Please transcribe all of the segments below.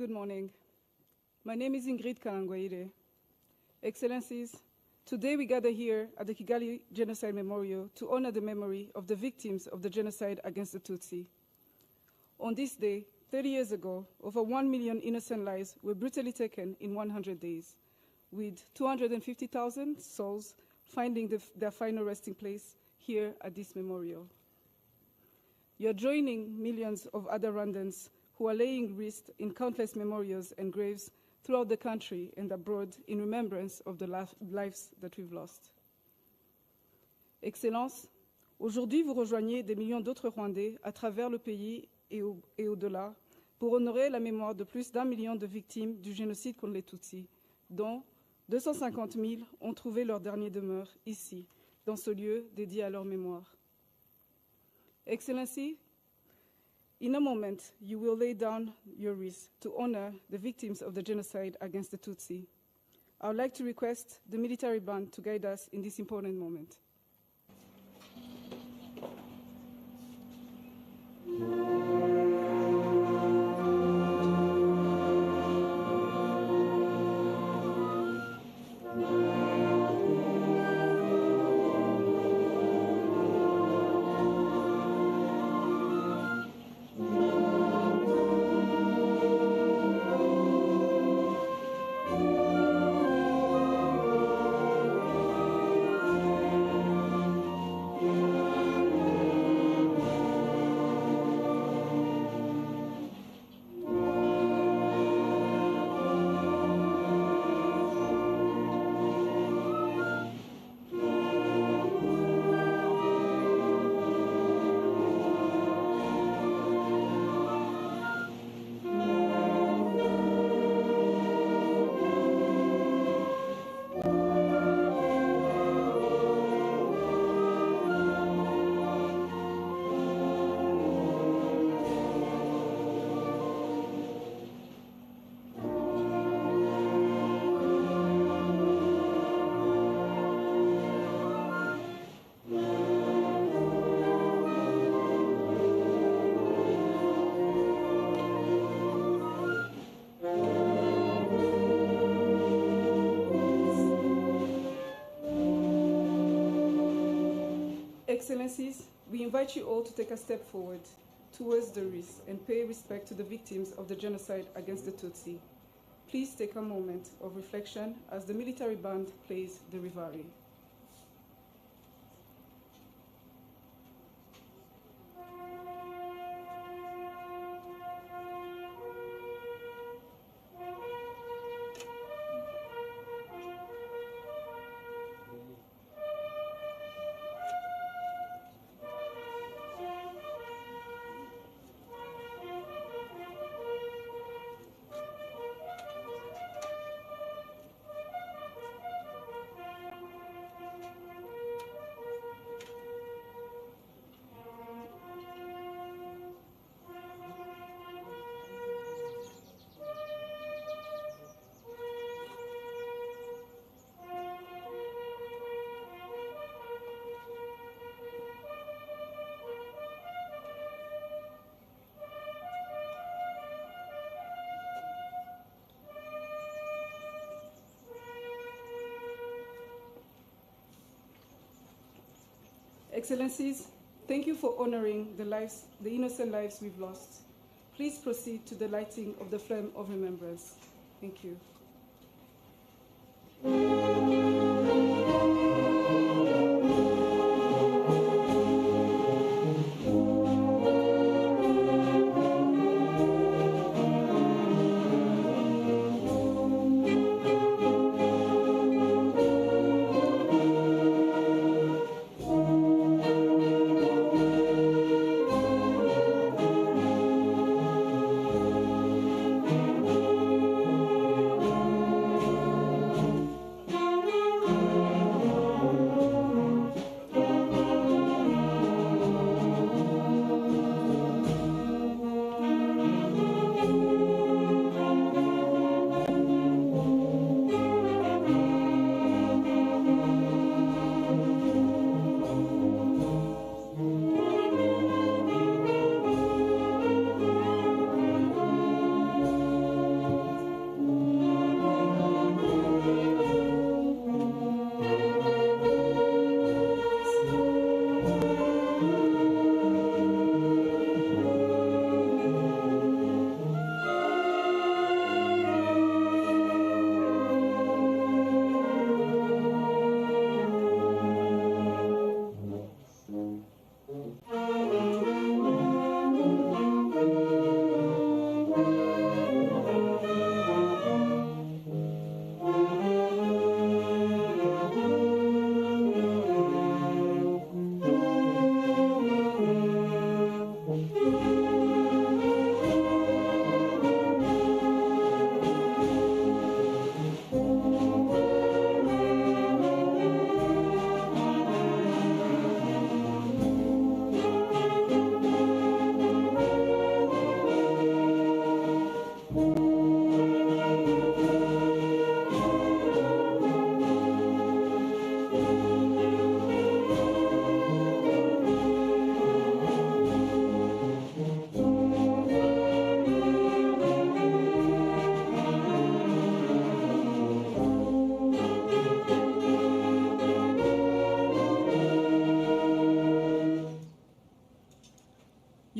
Good morning. My name is Ingrid Kalangwaire. Excellencies, today we gather here at the Kigali Genocide Memorial to honor the memory of the victims of the genocide against the Tutsi. On this day, 30 years ago, over 1 million innocent lives were brutally taken in 100 days, with 250,000 souls finding their final resting place here at this memorial. You're joining millions of other Rwandans who are laying wreaths in countless memorials and graves throughout the country and abroad in remembrance of the lives that we've lost. Excellences, aujourd'hui vous rejoignez des millions d'autres Rwandais à travers le pays et au-delà pour honorer la mémoire de plus d'1 million de victimes du génocide contre les Tutsis, dont 250 000 ont trouvé leur dernière demeure ici, dans ce lieu dédié à leur mémoire. Excellency, in a moment, you will lay down your wreath to honor the victims of the genocide against the Tutsi. I would like to request the military band to guide us in this important moment. Excellencies, we invite you all to take a step forward towards the wreath and pay respect to the victims of the genocide against the Tutsi. Please take a moment of reflection as the military band plays the Rivari. Excellencies, thank you for honoring the innocent lives we've lost. Please proceed to the lighting of the flame of remembrance. Thank you.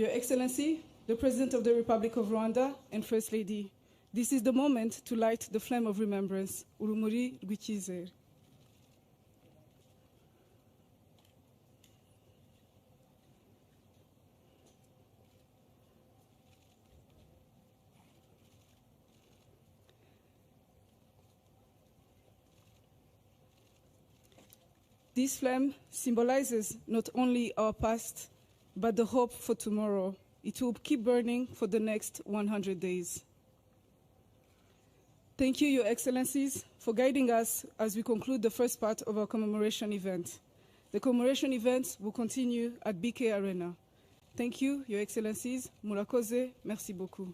Your Excellency, the President of the Republic of Rwanda and First Lady, this is the moment to light the flame of remembrance, urumuri rw'icyizere. This flame symbolizes not only our past, but the hope for tomorrow. It will keep burning for the next 100 days. Thank you, Your Excellencies, for guiding us as we conclude the first part of our commemoration event. The commemoration event will continue at BK Arena. Thank you, Your Excellencies. Murakoze, merci beaucoup.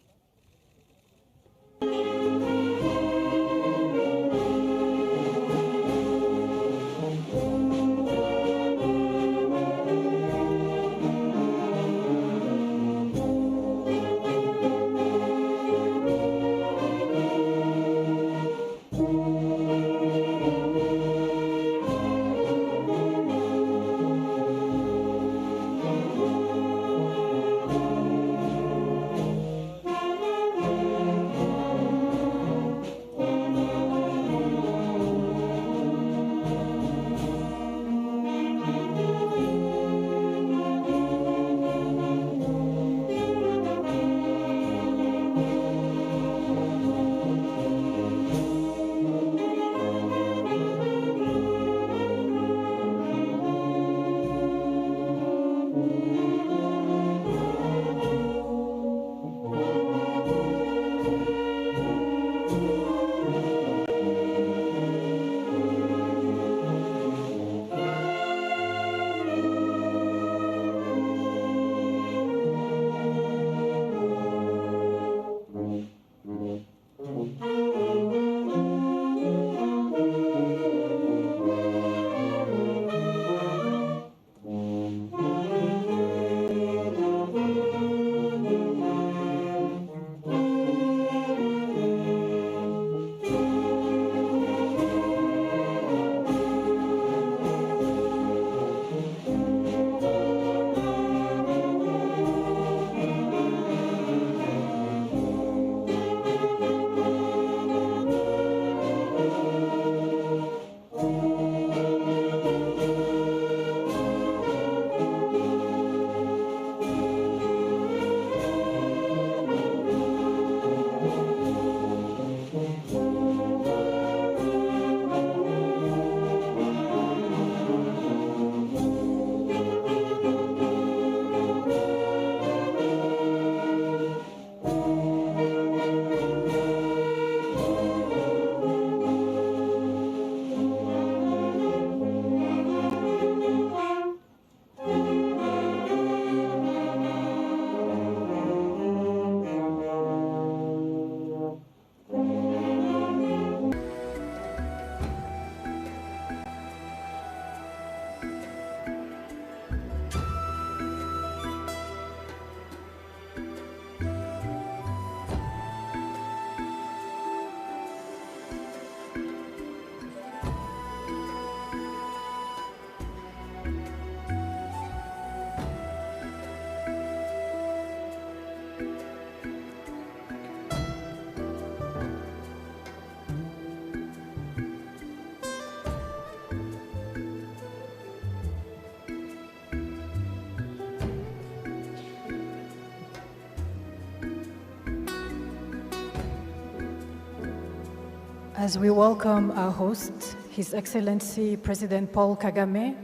As we welcome our host, His Excellency President Paul Kagame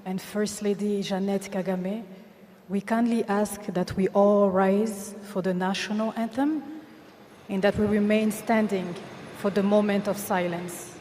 and First Lady Jeannette Kagame, we kindly ask that we all rise for the national anthem and that we remain standing for the moment of silence.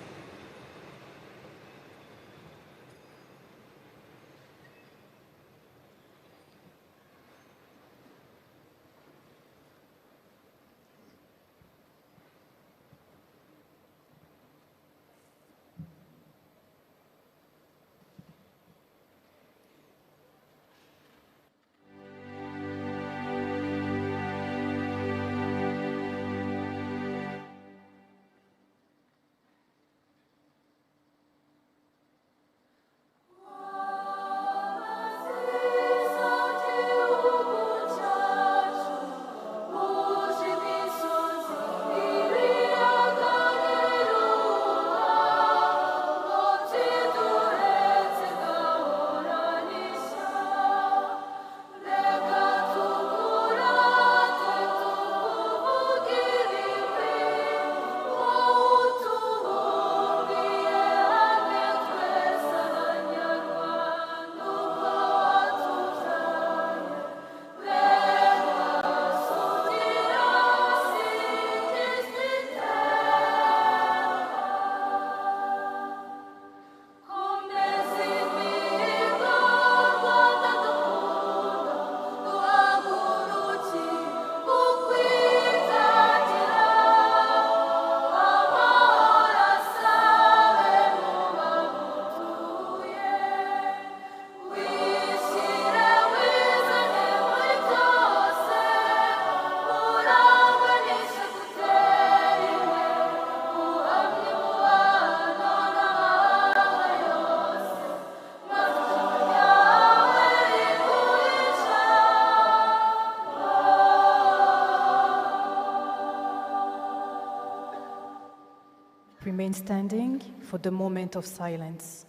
remain standing for the moment of silence.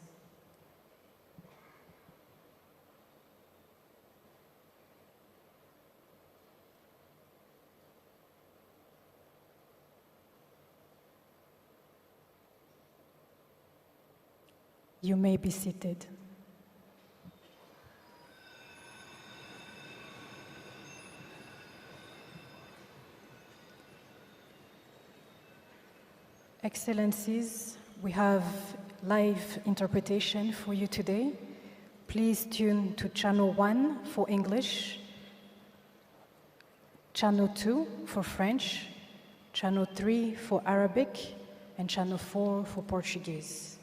You may be seated. Excellencies, we have live interpretation for you today. Please tune to channel 1 for English, channel 2 for French, channel 3 for Arabic, and channel 4 for Portuguese.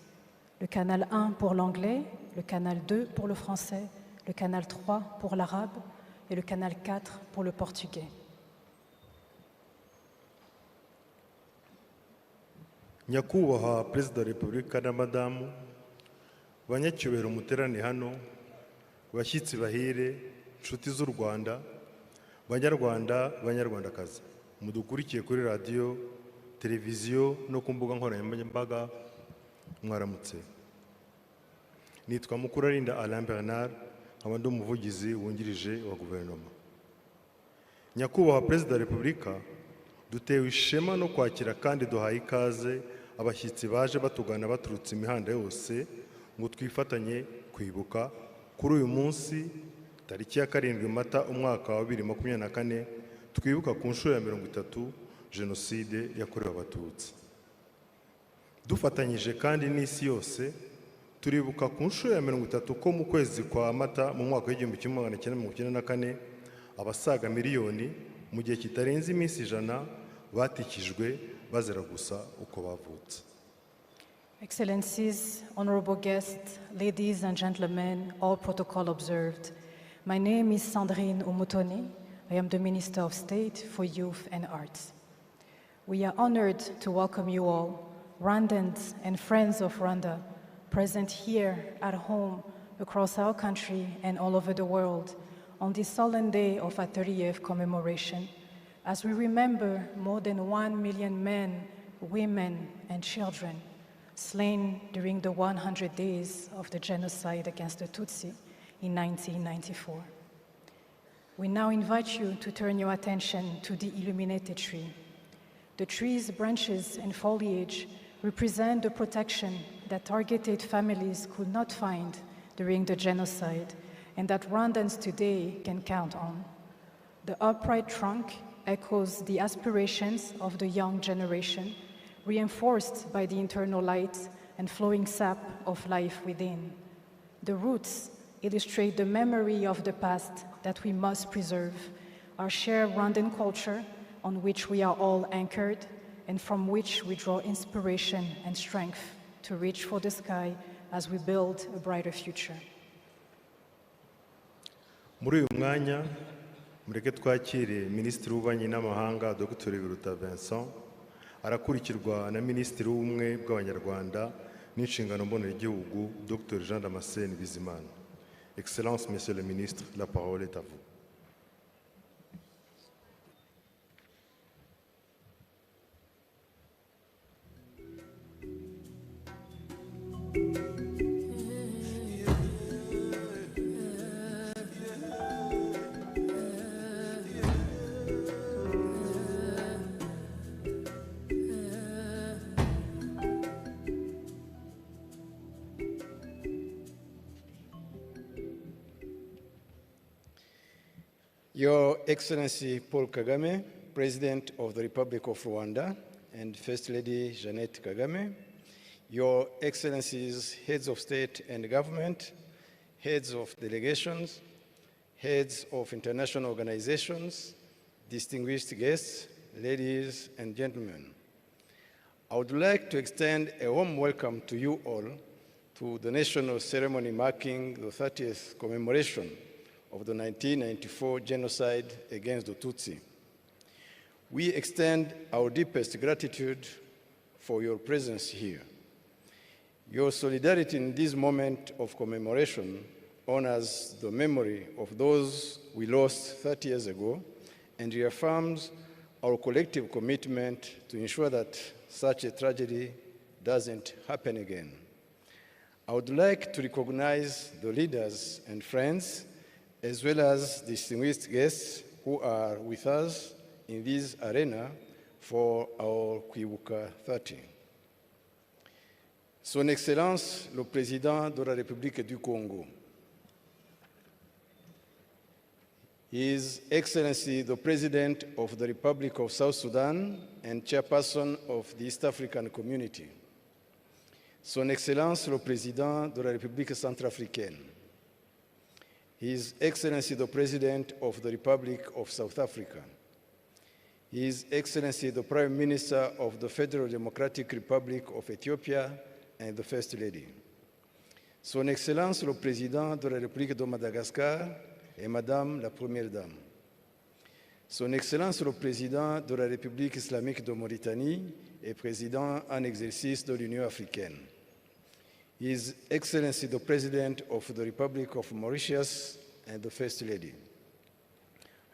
Le canal 1 pour l'anglais, le canal 2 pour le français, le canal 3 pour l'arabe et le canal 4 pour le portugais. Nyakubahwa Perezida wa Repubulika na Madamu, banyacyubahiro muterane hano, bashyitsi bahire, nshuti z'u Rwanda, Banyarwanda, Banyarwandakazi, mudukurikiye kuri radio, televiziyo no ku mbuga nkoranyambaga, mwaramutse. Nitwa Mukurarinda Alain Bernard, nkaba ndi umuvugizi wungirije wa guverinoma. Nyakubahwa Perezida wa Repubulika, dutewe ishema no kwakira kandi duhaye ikaze abashyitsi baje batugana baturutse imihanda yose ngo twifatanye kwibuka kuri uyu munsi tariki ya 7 Mata umwaka wa 2024 twibuka ku nshuro ya 30 jenoside yakorewe abatutsi. Dufatanyije kandi n'isi yose turibuka ku nshuro ya 30 ko mu kwezi kwa Mata mu mwaka wa 1994 abasaga miliyoni mu gihe kitarenze iminsi 100 batikijwe bazira gusa uko bavutse. Excellencies, honorable guests, ladies and gentlemen, all protocol observed. My name is Sandrine Umutoni. I am the Minister of State for Youth and Arts. We are honored to welcome you all, Rwandans and friends of Rwanda, present here at home, across our country and all over the world, on this solemn day of our 30th commemoration, as we remember more than 1 million men, women, and children slain during the 100 days of the genocide against the Tutsi in 1994. We now invite you to turn your attention to the illuminated tree. The tree's branches and foliage represent the protection that targeted families could not find during the genocide and that Rwandans today can count on. The upright trunk echoes the aspirations of the young generation, reinforced by the internal light and flowing sap of life within. The roots illustrate the memory of the past that we must preserve, our shared Rwandan culture on which we are all anchored and from which we draw inspiration and strength to reach for the sky as we build a brighter future. Muri uyu mwanya mureke twakire Minisitiri w'Ububanyi n'Amahanga Dr. Biruta Vincent, arakurikirwa na Minisitiri w'Ubumwe bw'Abanyarwanda n'inshingano mboneragihugu Dr. Jean Damascene Bizimana. Excellences, Monsieur le Ministre, la parole est à vous. Your Excellency Paul Kagame, President of the Republic of Rwanda, and First Lady Jeannette Kagame, Your Excellencies, Heads of State and Government, Heads of Delegations, Heads of International Organizations, distinguished guests, ladies and gentlemen. I would like to extend a warm welcome to you all to the national ceremony marking the 30th commemoration of the 1994 genocide against the Tutsi. We extend our deepest gratitude for your presence here. Your solidarity in this moment of commemoration honors the memory of those we lost 30 years ago and reaffirms our collective commitment to ensure that such a tragedy doesn't happen again. I would like to recognize the leaders and friends, as well as distinguished guests who are with us in this arena for our Kwibuka 30. Son Excellence, le Président de la République du Congo. His Excellency, the President of the Republic of South Sudan and Chairperson of the East African Community. Son Excellence, le Président de la République centrafricaine. His Excellency, the President of the Republic of South Africa. His Excellency, the Prime Minister of the Federal Democratic Republic of Ethiopia and the First Lady. Son Excellence, le Président de la République de Madagascar et Madame la Première Dame. Son Excellence, le Président de la République islamique de Mauritanie et Président en exercice de l'Union africaine. His Excellency, the President of the Republic of Mauritius and the First Lady.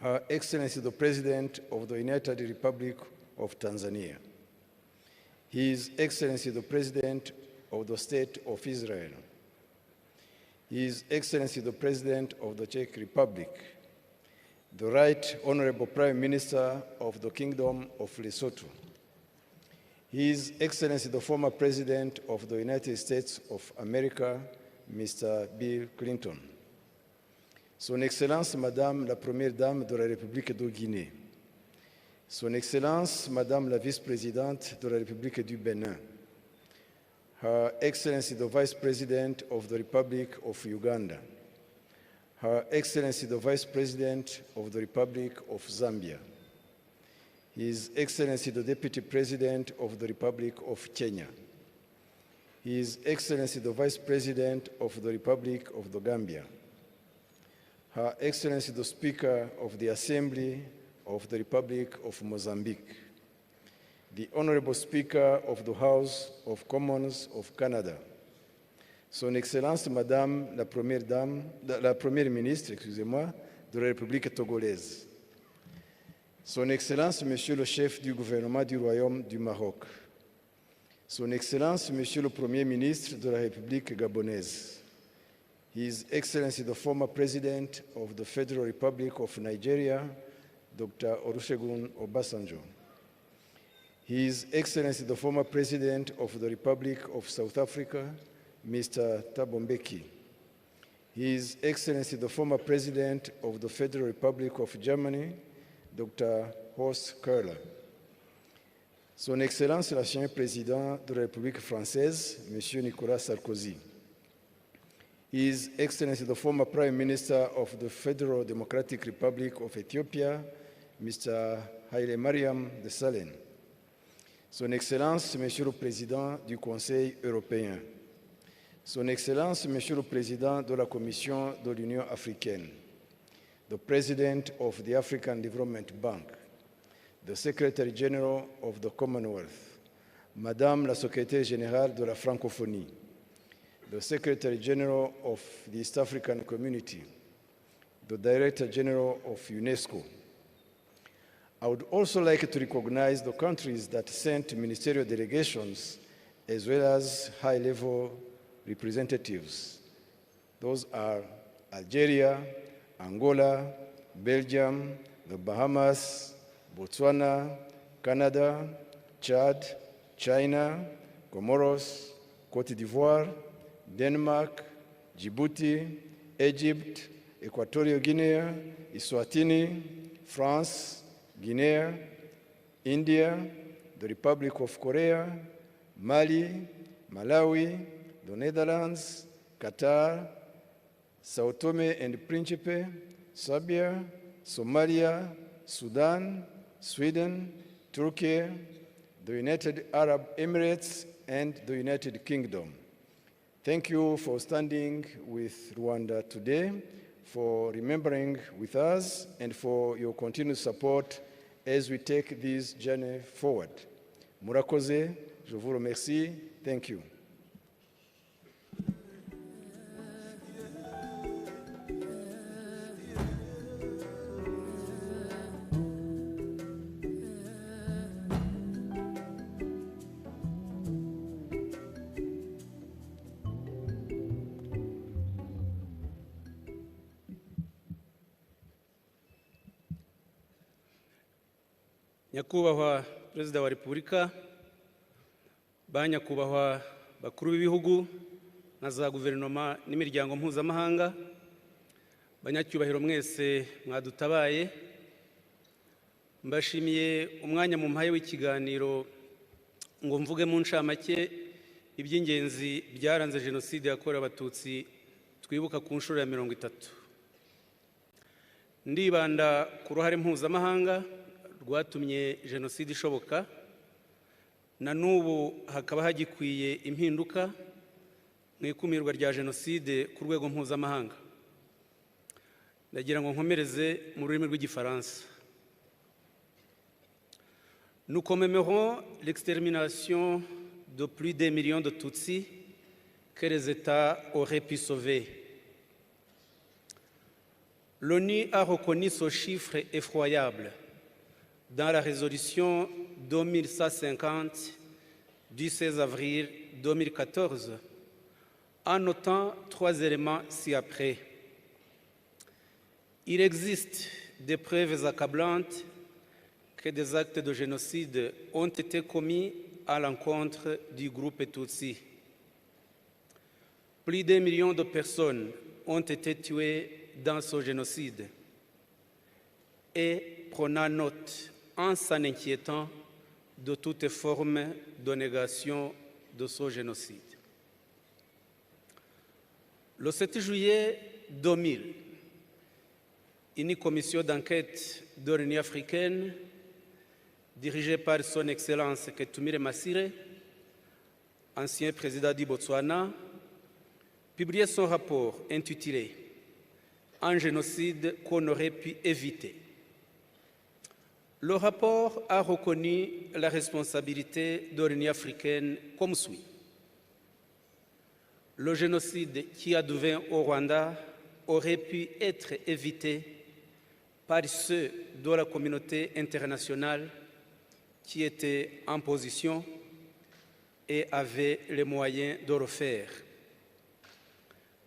Her Excellency, the President of the United Republic of Tanzania. His Excellency, the President of the State of Israel. His Excellency, the President of the Czech Republic. The Right Honorable Prime Minister of the Kingdom of Lesotho. His Excellency, the former President of the United States of America, Mr. Bill Clinton. Son Excellence, Madame la Première Dame de la République de Guinée. Son Excellence, Madame la Vice-Présidente de la République du Bénin. Her Excellency, the Vice President of the Republic of Uganda. Her Excellency, the Vice President of the Republic of Zambia. His Excellency, the Deputy President of the Republic of Kenya. His Excellency, the Vice President of the Republic of the Gambia. Her Excellency, the Speaker of the Assembly of the Republic of Mozambique. The Honorable Speaker of the House of Commons of Canada. Son Excellence, Madame la Première Ministre, excusez-moi, de la République togolaise. Son Excellence, Monsieur le Chef du gouvernement du Royaume du Maroc. Son Excellence, Monsieur le Premier ministre de la République gabonaise. His Excellency, the former President of the Federal Republic of Nigeria, Dr. Olusegun Obasanjo. His Excellency, the former President of the Republic of South Africa, Mr. Thabo Mbeki. His Excellency, the former President of the Federal Republic of Germany, Dr. Horst Köhler. Son Excellence, l'ancien président de la République française, M. Nicolas Sarkozy. His Excellency, the former Prime Minister of the Federal Democratic Republic of Ethiopia, Mr. Haile Mariam Desalegn. Son Excellence, Monsieur le Président du Conseil européen. Son Excellence, Monsieur le Président de la Commission de l'Union africaine. The President of the African Development Bank, the Secretary General of the Commonwealth, Madame la Secrétaire Générale de la Francophonie, the Secretary General of the East African Community, the Director General of UNESCO. I would also like to recognize the countries that sent ministerial delegations as well as high-level representatives. Those are Algeria, Angola, Belgium, the Bahamas, Botswana, Canada, Chad, China, Comoros, Côte d'Ivoire, Denmark, Djibouti, Egypt, Equatorial Guinea, Eswatini, France, Guinea, India, the Republic of Korea, Mali, Malawi, the Netherlands, Qatar, Sao Tome and Principe, Serbia, Somalia, Sudan, Sweden, Turkey, the United Arab Emirates, and the United Kingdom. Thank you for standing with Rwanda today, for remembering with us, and for your continued support as we take this journey forward. Murakoze, je vous remercie. Thank you. Nyakubahwa Perezida wa Repubulika, ba nyakubahwa bakuru b'ibihugu na za guverinoma n'imiryango mpuzamahanga, banyacyubahiro mwese mwadutabaye, mbashimiye umwanya mu mpaye w'ikiganiro ngo mvuge mu ncamake iby'ingenzi byaranze Jenoside yakorewe Abatutsi twibuka ku nshuro ya 30. Ndibanda ku ruhare mpuzamahanga rwatumye Jenoside ishoboka, na n'ubu hakaba hagikwiye impinduka mu ikumirwa rya Jenoside ku rwego mpuzamahanga. Ndagira ngo nkomereze mu rurimi rw'Igifaransa. Nous commémorons l'extermination de plus d'un million de Tutsis que les États auraient pu sauver. L'ONU a reconnu ce chiffre effroyable dans la résolution 2150 du 16 avril 2014, en notant 3 éléments ci-après. Il existe des preuves accablantes que des actes de génocide ont été commis à l'encontre du groupe Tutsi. Plus d'1 million de personnes ont été tuées dans ce génocide. Et prenant note, en s'en inquiétant, de toute forme de négation de ce génocide. Le 7 juillet 2000, une commission d'enquête de l'Union africaine, dirigée par son Excellence Ketumire Masire, ancien président du Botswana, publiait son rapport intitulé « Un génocide qu'on aurait pu éviter ». Le rapport a reconnu la responsabilité de l'Union africaine comme suit. Le génocide qui advint au Rwanda aurait pu être évité par ceux de la communauté internationale qui étaient en position et avaient les moyens de le faire.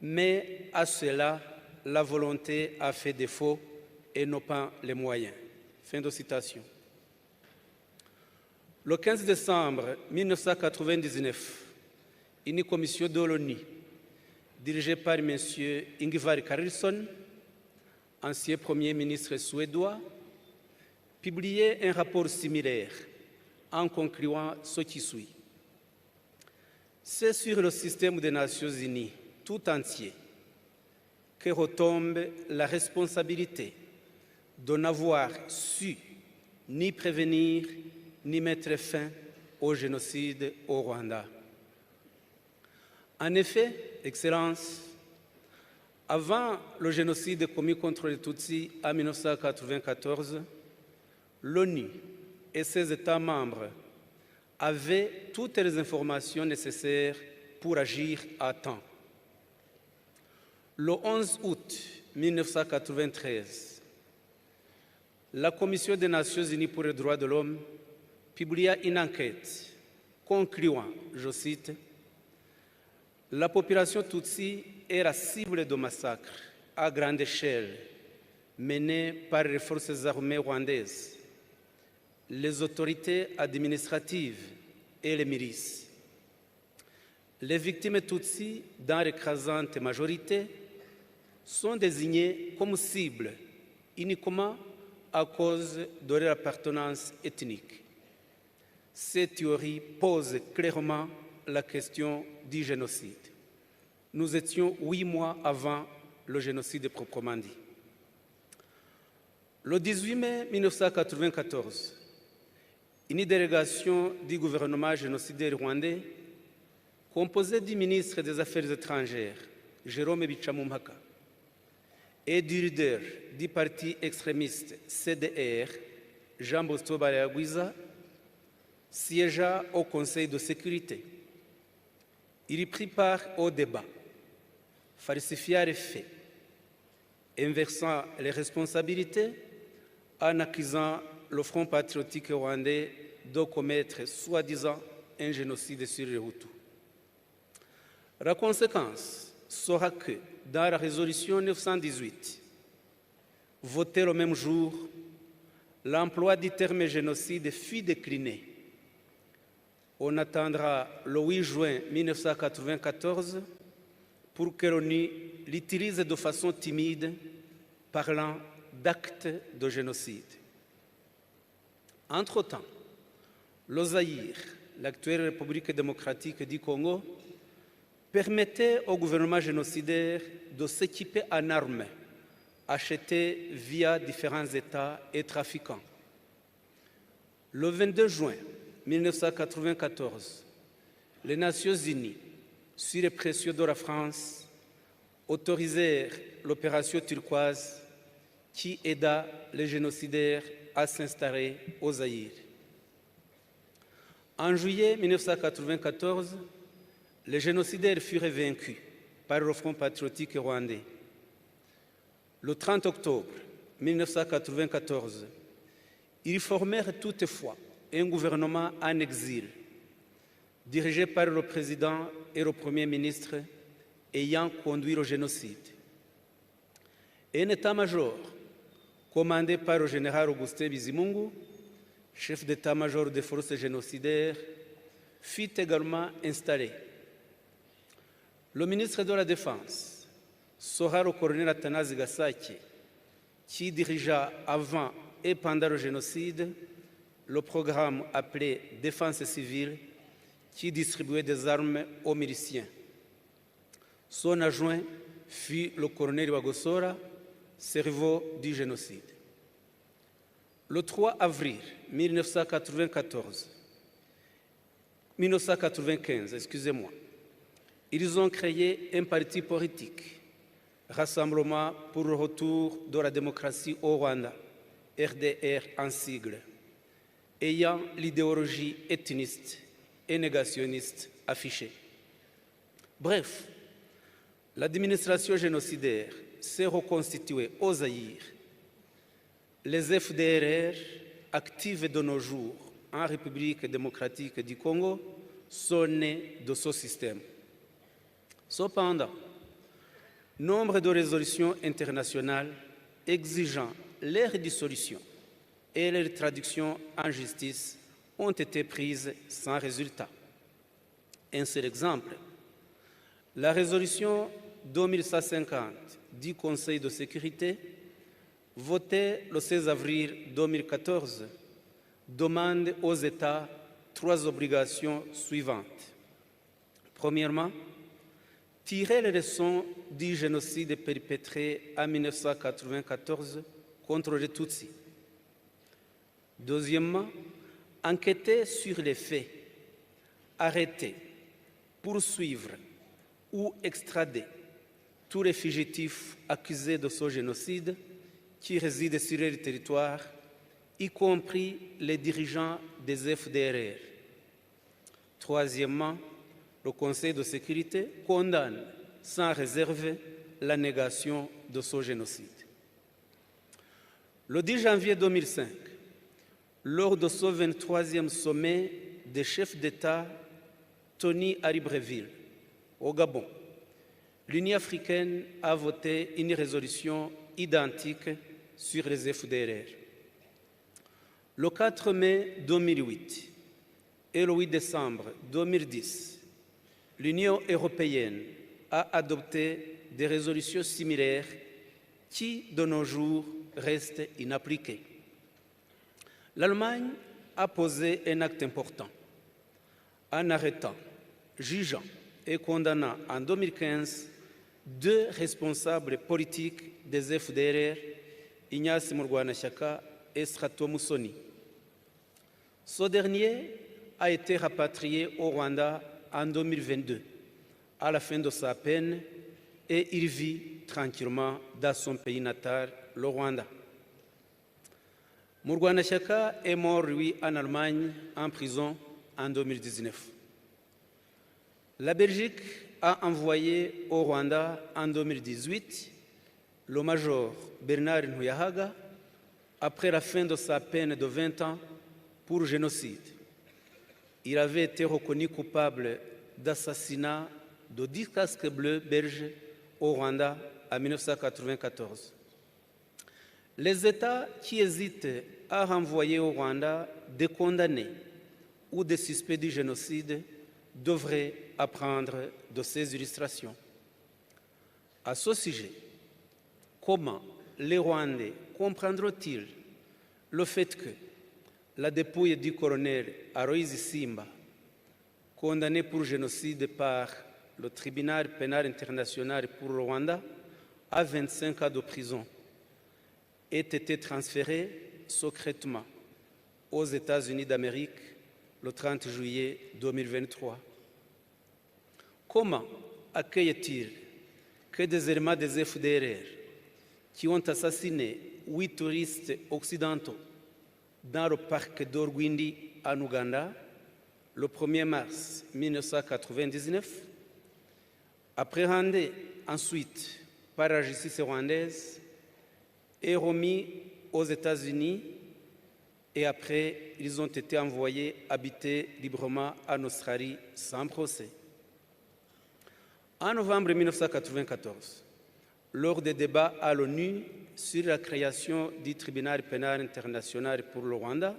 Mais à cela, la volonté a fait défaut et non pas les moyens. Fin de citation. Le 15 décembre 1999, une commission de l'ONU, dirigée par M. Ingvar Carlsson, ancien Premier ministre suédois, publiait un rapport similaire en concluant ce qui suit. C'est sur le système des Nations Unies tout entier que retombe la responsabilité de n'avoir su ni prévenir ni mettre fin au génocide au Rwanda. En effet, Excellence, avant le génocide commis contre les Tutsis en 1994, l'ONU et ses États membres avaient toutes les informations nécessaires pour agir à temps. Le 11 août 1993, la Commission des Nations Unies pour les droits de l'homme publia une enquête concluant, je cite, « La population Tutsi est la cible de massacres à grande échelle menés par les forces armées rwandaises, les autorités administratives et les milices. Les victimes Tutsi, dans l'écrasante majorité, sont désignées comme cibles uniquement à cause de leur appartenance ethnique. Cette théorie pose clairement la question du génocide. Nous étions 8 mois avant le génocide proprement dit. Le 18 mai 1994, une délégation du gouvernement génocidaire rwandais, composée du ministre des Affaires étrangères, Jérôme Bicamumpaka, et du leader du parti extrémiste CDR, Jean Bosco Barayagwiza, siégea au Conseil de sécurité. Il y prit part au débat, falsifia les faits, inversant les responsabilités en accusant le Front patriotique rwandais de commettre soi-disant un génocide sur les Hutus. La conséquence sera que, dans la résolution 918, votée le même jour, l'emploi du terme génocide fut décliné. On attendra le 8 juin 1994 pour que l'ONU l'utilise de façon timide, parlant d'actes de génocide. Entre-temps, le Zaïre, l'actuelle République démocratique du Congo, permettait au gouvernement génocidaire de s'équiper en armes achetées via différents États et trafiquants. Le 22 juin 1994, les Nations Unies, sur les pressions de la France, autorisèrent l'opération turquoise qui aida les génocidaires à s'installer au Zaïre. En juillet 1994, les génocidaires furent vaincus par le Front patriotique rwandais. Le 30 octobre 1994, ils formèrent toutefois un gouvernement en exil, dirigé par le président et le premier ministre ayant conduit au génocide. Un état-major commandé par le général Augustin Bizimungu, chef d'état-major des forces génocidaires, fut également installé. Le ministre de la Défense sera le colonel Athanase Gasaki, qui dirigea avant et pendant le génocide le programme appelé Défense civile, qui distribuait des armes aux miliciens. Son adjoint fut le colonel Wagosora, cerveau du génocide. Le 3 avril 1995, ils ont créé un parti politique, Rassemblement pour le retour de la démocratie au Rwanda, RDR en sigle, ayant l'idéologie ethniste et négationniste affichée. Bref, l'administration génocidaire s'est reconstituée au Zaïre. Les FDLR, actives de nos jours en République démocratique du Congo, sont nés de ce système. Cependant, nombre de résolutions internationales exigeant leur dissolution et leur traduction en justice ont été prises sans résultat. Un seul exemple, la résolution 2150 du Conseil de sécurité, votée le 16 avril 2014, demande aux États 3 obligations suivantes. Premièrement, tirer les leçons du génocide perpétré en 1994 contre les Tutsis. Deuxièmement, enquêter sur les faits, arrêter, poursuivre ou extrader tous les fugitifs accusés de ce génocide qui résident sur le territoire, y compris les dirigeants des FDLR. Troisièmement, le Conseil de sécurité condamne sans réserve la négation de ce génocide. Le 10 janvier 2005, lors de ce 23e sommet des chefs d'État tenu à Libreville, au Gabon, l'Union africaine a voté une résolution identique sur les FDLR. Le 4 mai 2008 et le 8 décembre 2010, l'Union européenne a adopté des résolutions similaires qui, de nos jours, restent inappliquées. L'Allemagne a posé un acte important en arrêtant, jugeant et condamnant en 2015 2 responsables politiques des FDLR, Ignace Murwanashyaka et Strato Musoni. Ce dernier a été rapatrié au Rwanda en 2022, à la fin de sa peine, et il vit tranquillement dans son pays natal, le Rwanda. Murwanashyaka est mort, lui, en Allemagne, en prison, en 2019. La Belgique a envoyé au Rwanda, en 2018, le major Bernard Ntuyahaga, après la fin de sa peine de 20 ans pour génocide. Il avait été reconnu coupable d'assassinat de 10 casques bleus belges au Rwanda en 1994. Les États qui hésitent à renvoyer au Rwanda des condamnés ou des suspects du génocide devraient apprendre de ces illustrations. À ce sujet, comment les Rwandais comprendront-ils le fait que la dépouille du colonel Aloys Simba, condamné pour génocide par le tribunal pénal international pour le Rwanda à 25 ans de prison, ait été transférée secrètement aux États-Unis d'Amérique le 30 juillet 2023. Comment accueille-t-il que des éléments des FDLR qui ont assassiné 8 touristes occidentaux dans le parc d'Orguindi en Ouganda le 1er mars 1999, appréhendés ensuite par la justice rwandaise et remis aux États-Unis, et après, ils ont été envoyés habiter librement en Australie sans procès. En novembre 1994, lors des débats à l'ONU sur la création du tribunal pénal international pour le Rwanda,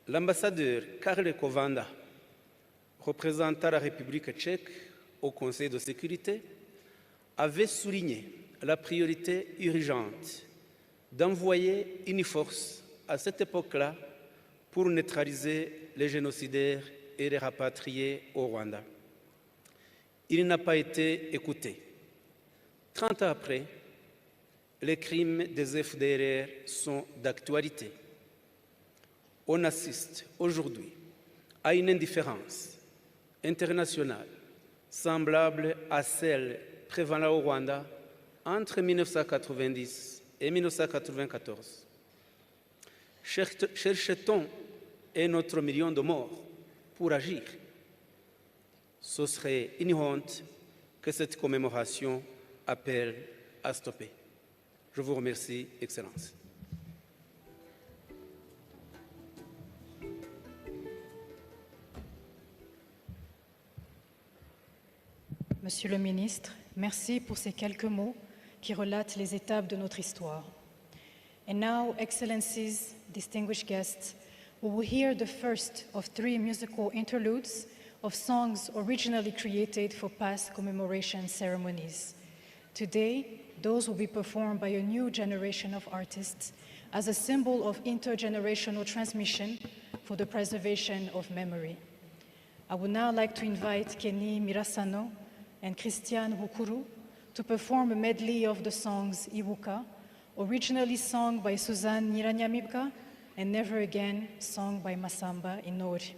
l'ambassadeur Karle Kovanda, représentant la République tchèque au Conseil de sécurité, avait souligné la priorité urgente d'envoyer une force à cette époque-là pour neutraliser les génocidaires et les rapatrier au Rwanda. Il n'a pas été écouté. 30 ans après, les crimes des FDLR sont d'actualité. On assiste aujourd'hui à une indifférence internationale semblable à celle prévalant au Rwanda entre 1990 et 1994. Cherche-t-on un autre million de morts pour agir? Ce serait une honte que cette commémoration appelle à stopper. Je vous remercie, Excellence. Monsieur le ministre, merci pour ces quelques mots qui relatent les étapes de notre histoire. And now, Excellencies, distinguished guests, we will hear the first of 3 musical interludes of songs originally created for past commemoration ceremonies. Today, those will be performed by a new generation of artists as a symbol of intergenerational transmission for the preservation of memory. I would now like to invite Kenny Mirasano and Christian Wukuru to perform a medley of the songs Kwibuka, originally sung by Suzanne Nyiranyamibwa, and Never Again, sung by Masamba Intore.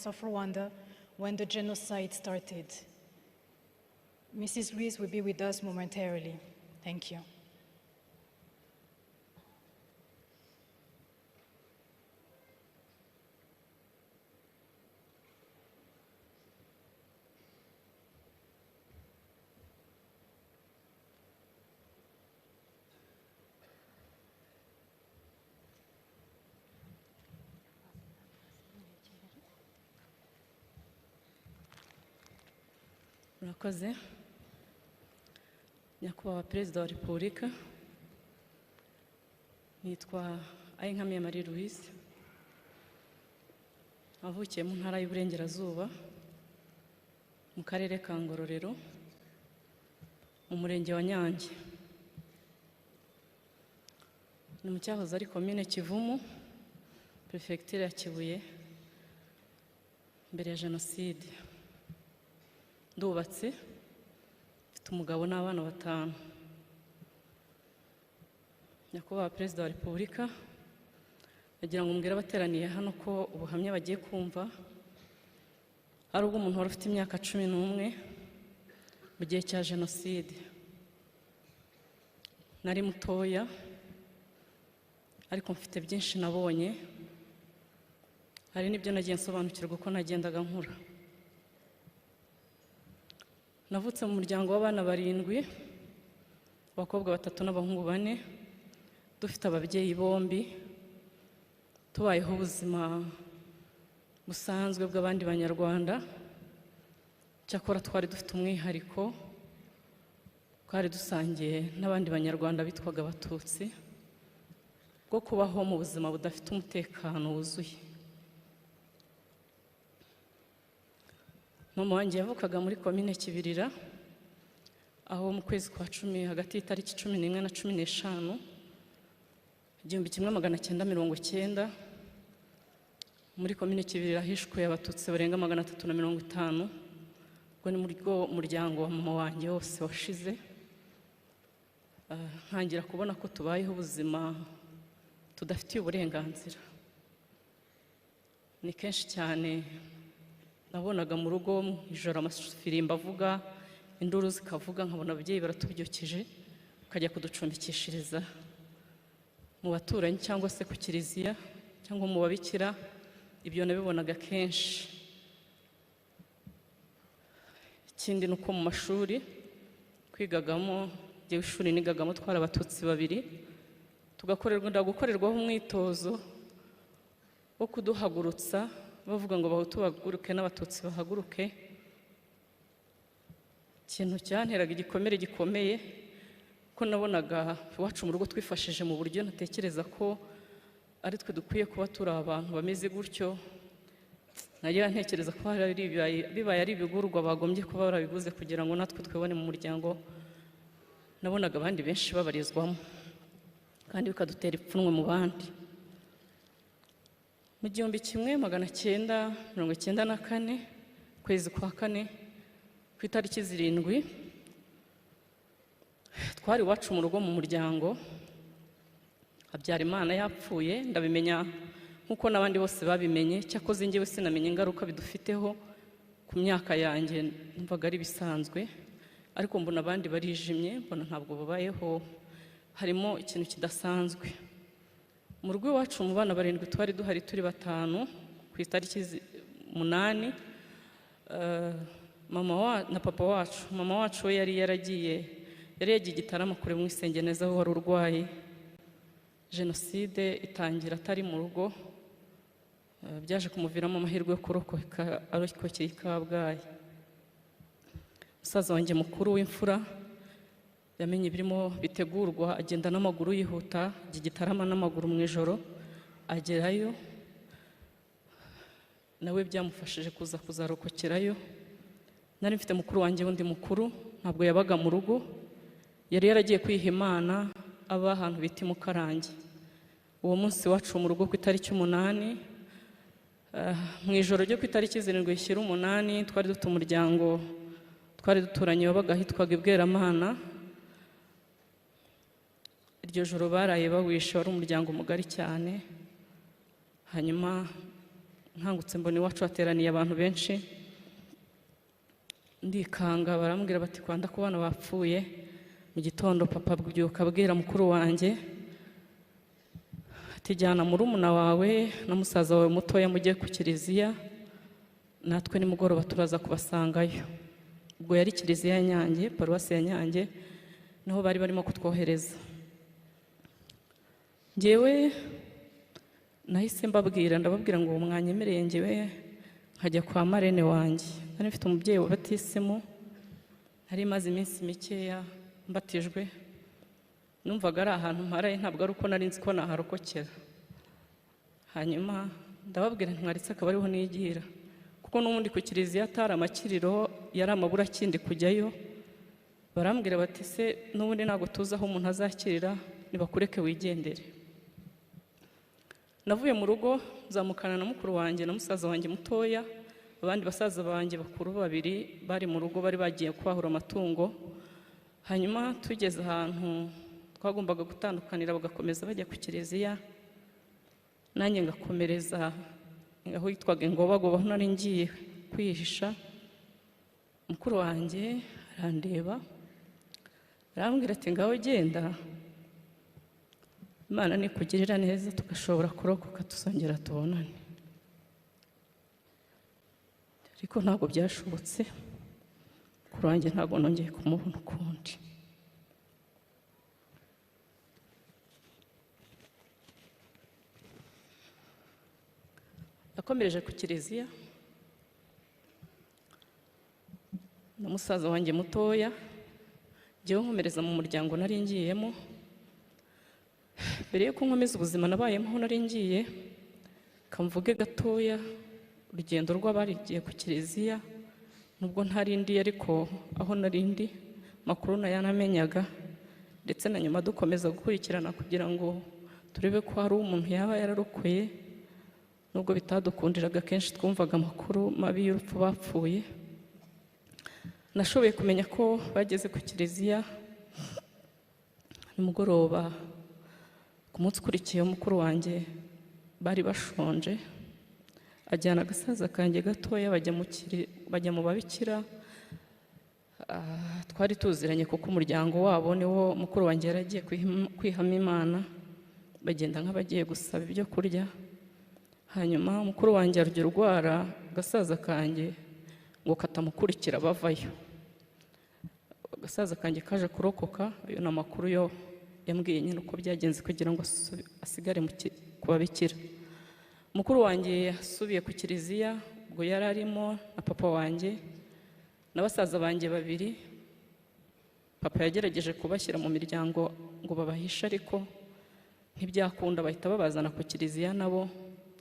of Rwanda when the genocide started. Mrs. Ruiz will be with us momentarily. Thank you. Murakoze. Nyakubahwa Perezida wa Repubulika, nitwa Ayinkamiye Marie Louise, avukiye mu ntara y'Uburengerazuba mu karere ka Ngororero mu murenge wa Nyange, ni mu cyahoze ari komine Kivumu, prefecture ya Kibuye mbere ya jenoside. Ndubatse, mfite umugabo n'abana 5. Nyakubahwa Perezida wa Repubulika, nagira ngo mbwire abateraniye hano ko ubuhamya bagiye kumva ari ubw'umuntu wari ufite imyaka 11 mu gihe cya jenoside. Nari mutoya ariko mfite byinshi nabonye, hari n'ibyo nagiye nsobanukirwa uko nagendaga nkura. Navutse mu muryango w'abana 7, abakobwa 3 n'abahungu 4, dufite ababyeyi bombi, tubayeho ubuzima busanzwe bw'abandi banyarwanda. Cyakora twari dufite umwihariko, twari dusangiye n'abandi banyarwanda bitwaga Abatutsi, bwo kubaho mu buzima budafite umutekano wuzuye. Mama wanjye yavukaga muri komine Kibirira, aho mu kwezi kwa 10 hagati y'itariki 11 na 15 1990 muri komine Kibirira hishwe Abatutsi barenga 350. Ubwo ni muri muryango wa mama wanjye wose washize. Ntangira kubona ko tubayeho ubuzima tudafitiye uburenganzira. Ni kenshi cyane nabonaga mu rugo ijoro amafirimba avuga, induru zikavuga, nkabona ababyeyi baratubyukije ukajya kuducumbikishiriza mu baturanyi cyangwa se ku kiliziya cyangwa mu babikira. Ibyo nabibonaga kenshi. Ikindi nuko mu mashuri kwigagamo, jewe ishuri nigagamo twari Abatutsi 2, gukorerwaho umwitozo wo kuduhagurutsa bavuga ngo Abahutu bahaguruke n'Abatutsi bahaguruke. Ikintu cyanteraga igikomere gikomeye ko nabonaga iwacu mu rugo twifashije mu buryo natekereza ko ari twe dukwiye kuba turi abantu bameze gutyo. Nagira ntekereza ko bibaye ari ibigurwa bagombye kuba barabiguze kugira ngo natwe twebone mu muryango. Nabonaga abandi benshi babarizwamo kandi bikadutera ipfunwe mu bandi. Mu 1994 kwezi kwa 4 ku itariki 7 twari iwacu mu rugo mu muryango. Habyarimana yapfuye, ndabimenya nkuko n'abandi bose babimenye. Cyakoze njyewe sinamenye ingaruka bidufiteho ku myaka yanjye, mvaga ari bisanzwe, ariko mbona abandi barijimye, mbona ntabwo babayeho, harimo ikintu kidasanzwe. Mu rugo iwacu mu bana 7 twari duhari turi 5 ku itariki 8. Mama na papa wacu, mama wacu we yari yagiye Gitarama kure mu isengeneza aho wari urwaye. Jenoside itangira atari mu rugo, byaje kumuviramo amahirwe yo kurokoka arokokeye i Kabgayi. Musaza wanjye mukuru w'imfura yamenye ibirimo bitegurwa, agenda n'amaguru yihuta Gitarama n'amaguru mu ijoro agerayo. Nawe byamufashije kuzarokokerayo. Nari mfite mukuru wanjye wundi mukuru, ntabwo yabaga mu rugo, yari yaragiye kwiha Imana aba ahantu bita Mukarange. Uwo munsi wacu mu rugo ku itariki 8, mu ijoro ryo ku itariki 7 ishyira 8, twari dufite umuryango twari duturanye wabaga hitwaga Ibweramana. Iryo joro baraye bawishe, wari umuryango mugari cyane. Hanyuma nkangutse mbona iwacu hateraniye abantu benshi ndikanga, barambwira bati kwanda ku bana bapfuye. Mu gitondo papa byuka abwira mukuru wanjye ati jyana murumuna wawe na musaza wawe mutoya mujye ku kiliziya, natwe nimugoroba turaza kubasangayo. Ubwo yari kiliziya ya Nyange, paruwasi ya Nyange, niho bari barimo kutwohereza. Njyewe nahise ndababwira ngo mwanyemereye njyewe nkajya kwa marene wanjye. Nari mfite umubyeyi wabatisimu, hari maze iminsi mikeya mbatijwe, numvaga ari ahantu mparaye, ntabwo ari uko nari nzi ko naharokokera. Hanyuma ndababwira ntwaritse akaba ariho nigira, kuko n'ubundi ku kiliziya atari amakiriro, yari amabura kindi kujyayo. Barambwira bati se n'ubundi ntabwo tuzi aho umuntu azakirira, nibakureke wigendere. Navuye mu rugo nzamukana na mukuru wanjye na musaza wanjye mutoya, abandi basaza banjye bakuru babiri bari mu rugo, bari bagiye kwahura amatungo. Hanyuma tugeze ahantu twagombaga gutandukanira, bagakomeza bajya ku kiliziya, nanjye ngakomereza aho yitwaga Ingobagoba, aho nari ngiye kwihisha. Mukuru wanjye arandeba arambwira ati ngaho genda, Imana nikugirira neza tugashobora kurokoka tuzongera tubonane. Ariko ntabwo byashobotse, mukuru wanjye ntabwo nongeye kumubona ukundi. Yakomereje ku kiliziya na musaza wanjye mutoya, njyewe nkomereza mu muryango nari ngiyemo. Mbere yuko nkomeza ubuzima nabayemo aho nari ngiye, kamvuge gatoya urugendo rw'abarigiye ku kiliziya, nubwo ntarindi ariko aho narindi makuru nayanamenyaga, ndetse na nyuma dukomeza gukurikirana kugira ngo turebe ko hari umuntu yaba yararokoye, nubwo bitadukundiraga. Kenshi twumvaga amakuru mabi y'urupfu bapfuye. Nashoboye kumenya ko bageze ku kiliziya nimugoroba. Ku munsi ukurikiye mukuru wanjye bari bashonje, ajyana agasaza kanjye gatoya bajya mu babikira. Twari tuziranye kuko umuryango wabo niwo mukuru wanjye yaragiye kwihama Imana, bagenda nk'abagiye gusaba ibyo kurya. Hanyuma mukuru wanjye arujya urwara, agasaza kanjye ngo katamukurikira bavayo. Agasaza kanjye kaje kurokoka, ayo ni amakuru yo yambwiye nyine uko byagenze kugira ngo asigare ku babikira. Mukuru wanjye yasubiye ku kiliziya, ubwo yari arimo na papa wanjye na basaza banjye babiri. Papa yagerageje kubashyira mu miryango ngo babahishe, ariko ntibyakunda, bahita babazana ku kiliziya nabo,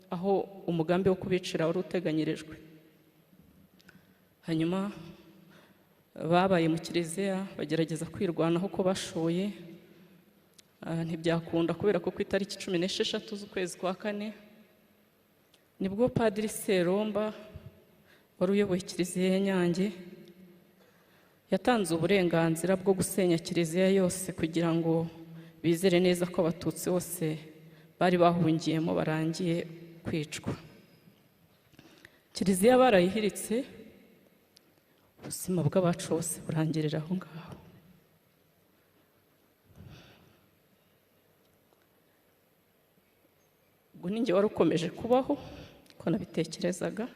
aho umugambi wo kubicira wari uteganyirijwe. Hanyuma babaye mu kiliziya bagerageza kwirwanaho uko bashoboye, ntibyakunda, kubera ko ku itariki 16 z'ukwezi kwa 4 nibwo Padiri Seromba wari uyoboye kiliziya ya Nyange yatanze uburenganzira bwo gusenya kiliziya yose kugira ngo bizere neza ko abatutsi bose bari bahungiyemo barangiye kwicwa. Kiliziya barayihiritse, ubuzima bw'abacu bose burangirira aho ngaho. Ubwo ninjye wari ukomeje kubaho ko nabitekerezaga.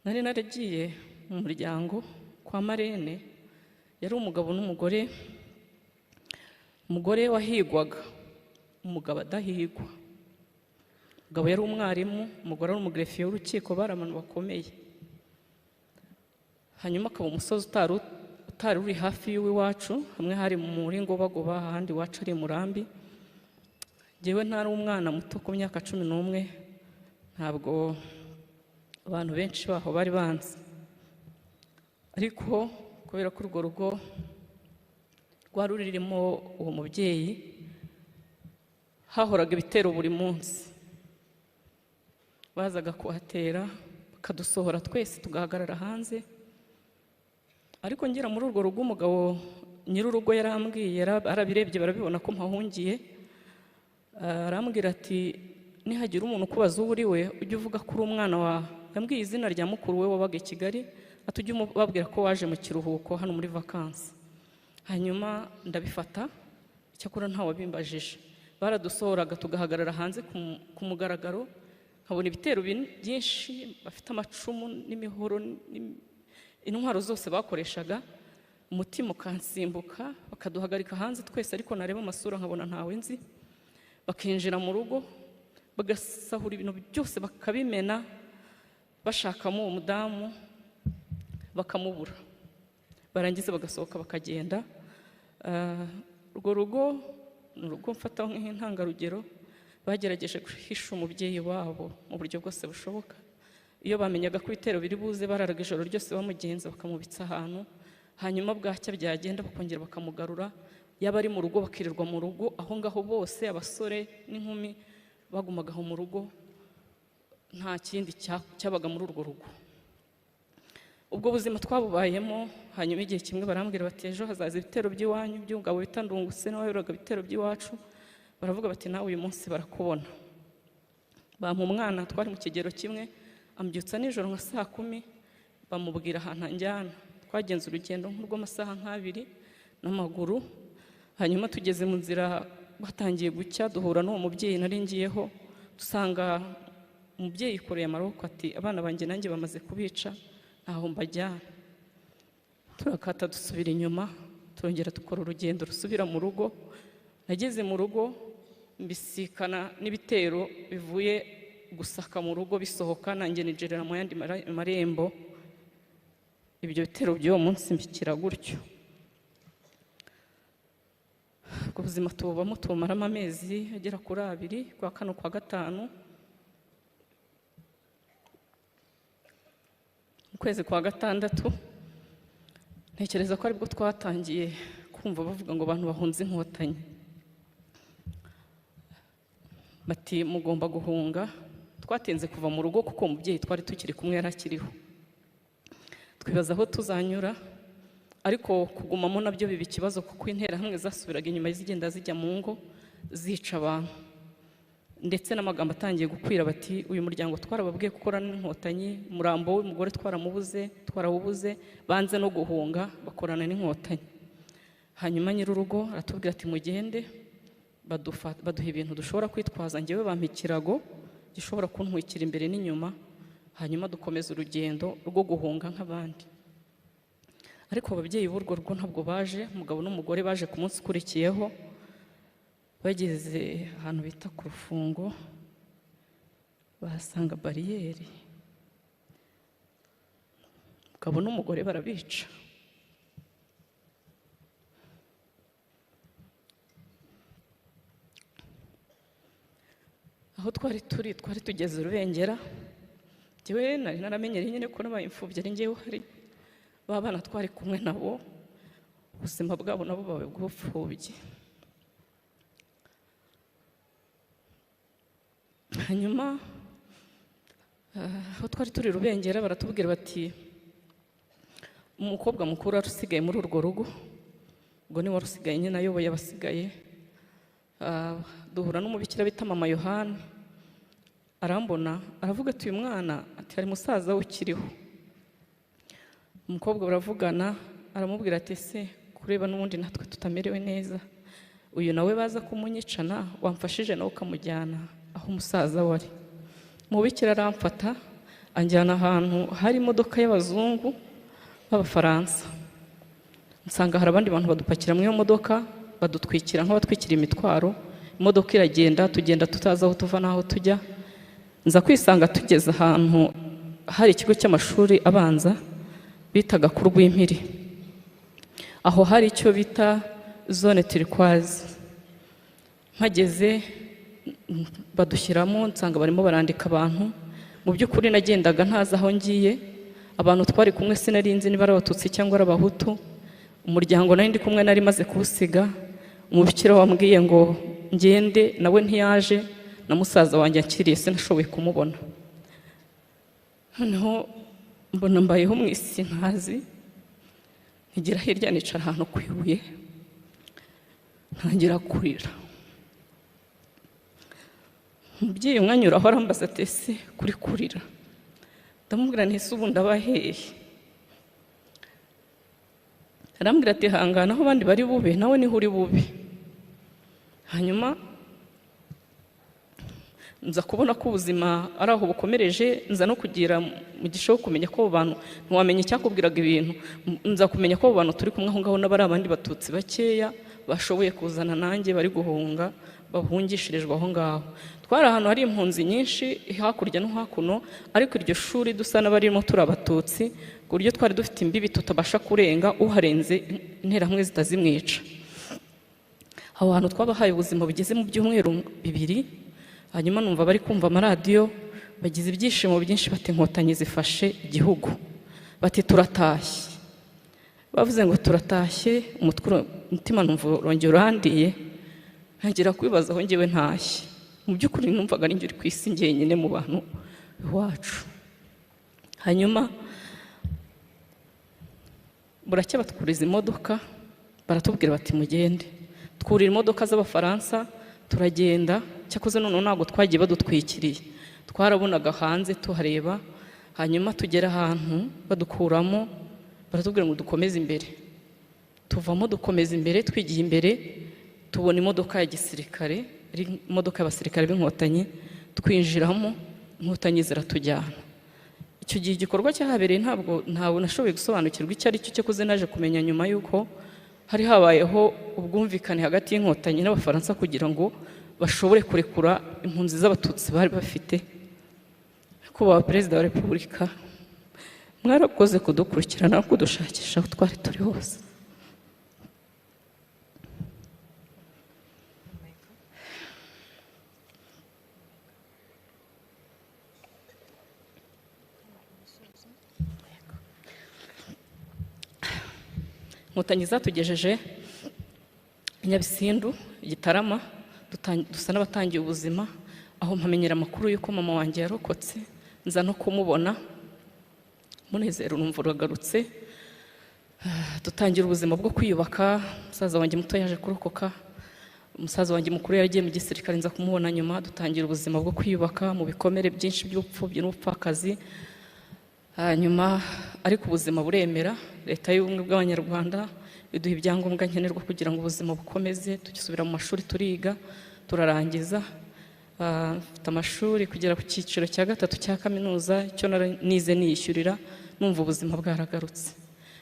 Nari naragiye mu muryango kwa marene, yari umugabo n'umugore. Umugore wahigwaga, umugabo adahigwa. Umugabo yari umwarimu, umugore ari umugerefiye w'urukiko, bari abantu bakomeye. Hanyuma akaba umusozi utari uri hafi y'iwacu, hamwe hari muri Ngobagoba, ahandi iwacu ari Murambi. Njyewe ntari umwana muto ku myaka 11, ntabwo abantu benshi baho bari banzi, ariko kubera ko urwo rugo rwari rurimo uwo mubyeyi, hahoraga ibitero buri munsi. Bazaga kuhatera bakadusohora twese tugahagarara hanze. Ariko ngira muri urwo rugo, umugabo nyir'urugo yarambwiye, arabirebye barabibona ko mpahungiye. Arambwira ati nihagira umuntu ukubaza uwo uri we ujye uvuga ko uri umwana wa yambwiye izina rya mukuru we wabaga i Kigali atujye babwira ko waje mu kiruhuko hano muri vacances. Hanyuma ndabifata cyakora nta wabimbajije, baradusohoraga tugahagarara hanze ku mugaragaro, nkabona ibitero byinshi bafite amacumu n'imihoro intwaro zose bakoreshaga, umutima ukansimbuka bakaduhagarika hanze twese, ariko nareba amasura nkabona ntawe nzi, bakinjira mu rugo bagasahura ibintu byose bakabimena bashakamo uwo mudamu bakamubura, barangiza bagasohoka bakagenda. Urwo rugo ni urugo mfataho nk'intangarugero, bagerageje guhisha umubyeyi wabo mu buryo bwose bushoboka. Iyo bamenyaga ko ibitero biri buze bararaga ijoro ryose bamugenza bakamubitsa ahantu, hanyuma bwacya byagenda bakongera bakamugarura, yaba ari mu rugo bakirirwa mu rugo aho ngaho bose, abasore n'inkumi bagumagaho mu rugo, nta kindi cyabaga muri urwo rugo. Ubwo buzima twabubayemo, hanyuma igihe kimwe barambwira bati ejo hazaza ibitero by'iwanyu by'umugabo bita Ndungutse nawe wayoboraga ibitero by'iwacu, baravuga bati nawe uyu munsi barakubona. Bampa umwana twari mu kigero kimwe, ambyutsa nijoro nka 10:00, bamubwira ahantu anjyana. Twagenze urugendo nk'urw'amasaha 2 n'amaguru, hanyuma tugeze mu nzira batangiye gucya duhura n'uwo mubyeyi nari ngiyeho, dusanga umubyeyi yikoreye amaboko ati abana banjye nanjye bamaze kubica ntaho mbajyana. Turakata dusubira inyuma, turongera dukora urugendo rusubira mu rugo. Nageze mu rugo mbisikana n'ibitero bivuye gusaka mu rugo bisohoka, nanjye nigerera mu yandi marembo. Ibyo bitero by'uwo munsi mbikira gutyo. Ubwo buzima tubamo tumaramo amezi agera kuri 2, kwa 4 kwa 5. Ukwezi kwa 6 ntekereza ko aribwo twatangiye kumva bavuga ngo abantu bahunze inkotanyi, bati mugomba guhunga. Twatinze kuva mu rugo kuko umubyeyi twari tukiri kumwe yarakiriho, twibaza aho tuzanyura, ariko kugumamo nabyo biba ikibazo kuko interahamwe zasubiraga inyuma zigenda zijya mu ngo zica abantu, ndetse n'amagambo atangiye gukwira bati uyu muryango twarababwiye gukorana n'inkotanyi, umurambo w'umugore twarawubuze, banze no guhunga bakorana n'inkotanyi. Hanyuma nyir'urugo aratubwira ati mugende, baduha ibintu dushobora kwitwaza, njyewe bampa ikirago gishobora kuntwikira imbere n'inyuma, hanyuma dukomeza urugendo rwo guhunga nk'abandi. Ariko ababyeyi b'urwo rugo ntabwo baje, umugabo n'umugore baje ku munsi ukurikiyeho. Bageze ahantu bita ku Rufungo bahasanga bariyeri, umugabo n'umugore barabica. Aho twari tugeze Rubengera, njyewe nari naramenyereye nyine ko nabaye imfubyi ari njyewe uhari, ba bana twari kumwe nabo ubuzima bwabo nabo bawe bw'ubupfubyi. Hanyuma aho twari turi Rubengera baratubwira bati umukobwa mukuru arusigaye muri urwo rugo, ubwo ni warusigaye nyine ayoboye abasigaye. Duhura n'umubikira bita mama Yohani, arambona aravuga ati uyu mwana ati hari musaza ukiriho. Umukobwa baravugana, aramubwira ati se kureba n'ubundi natwe tutamerewe neza, uyu nawe baza kumunyicana wamfashije nawe ukamujyana aho umusaza wari. Umubikira aramfata anjyana ahantu hari imodoka y'abazungu b'Abafaransa, nsanga hari abandi bantu badupakira mu iyo modoka, badutwikira nk'abatwikira imitwaro. Imodoka iragenda, tugenda tutazi aho tuva n'aho tujya, nza kwisanga tugeze ahantu hari ikigo cy'amashuri abanza bitaga ku Rwimpiri. Aho hari icyo bita zone turquoise. Mpageze badushyiramo, nsanga barimo barandika abantu. Mu by'ukuri nagendaga ntazi aho ngiye, abantu twari kumwe sinarinzi niba ari Abatutsi cyangwa ari Abahutu. Umuryango nari ndi kumwe nari maze kuwusiga. Umubikira wambwiye ngo ngende nawe ntiyaje, na musaza wanjye akiriye sinashoboye kumubona. Noneho mbona mbayeho mu isi ntazi, ntigera hirya nicara ahantu ku ibuye, ntangira kurira. umubyeyi umwanyuraho arambaza ati ese kuri kurira, ndamubwira nti ese ubu ndabahehe, arambwira ati hangana aho abandi bari bube nawe niho uri bube. Hanyuma nza kubona ko ubuzima ari aho bukomereje, nza no kugira mugisha wo kumenya ko abo bantu ntiwamenya icyakubwiraga ibintu, nza kumenya ko abo bantu turi kumwe aho ngaho n'abari abandi batutsi bakeya bashoboye kuzana nanjye bari guhunga, bahungishirijwe aho ngaho. Twari ahantu hari impunzi nyinshi hakurya no hakuno, ariko iryo shuri dusa n'abarimo turi abatutsi ku buryo twari dufite imbibi tutabasha kurenga, uharenze interahamwe zitazimwica. Abo bantu twabahaye ubuzima bugeze mu byumweru 2, hanyuma numva bari kumva amaradiyo bagize ibyishimo byinshi, bati inkotanyi zifashe igihugu, bati turatashye. Bavuze ngo turatashye, umutima numva urongera urandiye, ntangira kwibaza aho ngewe ntashye. Mu by'ukuri numvaga ari njye uri ku isi njyenyine mu bantu iwacu. Hanyuma buracya batwuriza imodoka, baratubwira bati mugende. Twurira imodoka z'Abafaransa turagenda, cyakoze none ntabwo twagiye badutwikiriye, twarabonaga hanze tuhareba. Hanyuma tugera ahantu badukuramo, baratubwira ngo dukomeze imbere. Tuvamo dukomeza imbere, twigiye imbere tubona imodoka ya gisirikare, ari imodoka y'abasirikare b'inkotanyi, twinjiramo, inkotanyi ziratujyana. Icyo gihe igikorwa cyahabereye ntabwo nashoboye gusobanukirwa icyo ari cyo, cyakoze naje kumenya nyuma y'uko hari habayeho ubwumvikane hagati y'inkotanyi n'Abafaransa kugira ngo bashobore kurekura impunzi z'abatutsi bari bafite. Kuba Perezida wa Repubulika, mwarakoze kudukurikirana no kudushakisha aho twari turi hose. Inkotanyi zatugejeje Nyabisindu, Gitarama, dusa n'abatangiye ubuzima, aho mpamenyera amakuru y'uko mama wanjye yarokotse, nza no kumubona, munezero numva uragarutse. Dutangira ubuzima bwo kwiyubaka. Musaza wanjye muto yaje kurokoka, umusaza wanjye mukuru yaragiye mu gisirikare, nza kumubona nyuma. Dutangira ubuzima bwo kwiyubaka mu bikomere byinshi by'ubupfubyi n'ubupfakazi. Hanyuma ariko ubuzima buremera, leta y'ubumwe bw'Abanyarwanda iduha ibyangombwa nkenerwa kugira ngo ubuzima bukomeze. Tugisubira mu mashuri turiga, turarangiza. Mfite amashuri kugera ku cyiciro cya 3 cya kaminuza, icyo nize niyishyurira, numva ubuzima bwaragarutse.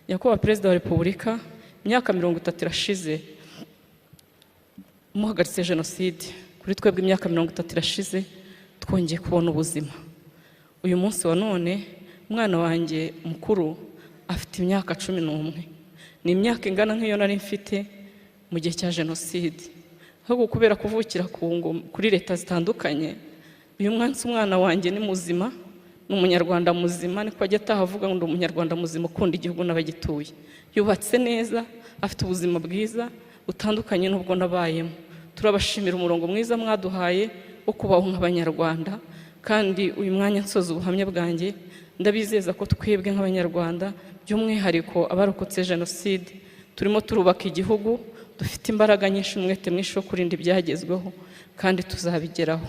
Nyakubahwa Perezida wa Repubulika, imyaka 30 irashize muhagaritse jenoside. Kuri twebwe imyaka 30 irashize twongeye kubona ubuzima. Uyu munsi wa none umwana wanjye mukuru afite imyaka 11. Ni imyaka ingana nk'iyo nari mfite mu gihe cya jenoside. Ahubwo kubera kuvukira kuri leta zitandukanye, uyu mwana wanjye ni muzima, ni umunyarwanda muzima, niko ajya atahavuga ngo ndi umunyarwanda muzima ukunda igihugu n'abagituye. Yubatse neza, afite ubuzima bwiza butandukanye n'ubwo nabayemo. Turabashimira umurongo mwiza mwaduhaye wo kubaho nk'Abanyarwanda, kandi uyu mwanya nsoza ubuhamya bwanjye ndabizeza ko twebwe nk'Abanyarwanda, by'umwihariko abarokotse jenoside, turimo turubaka igihugu, dufite imbaraga nyinshi, umwete mwinshi wo kurinda ibyagezweho, kandi tuzabigeraho.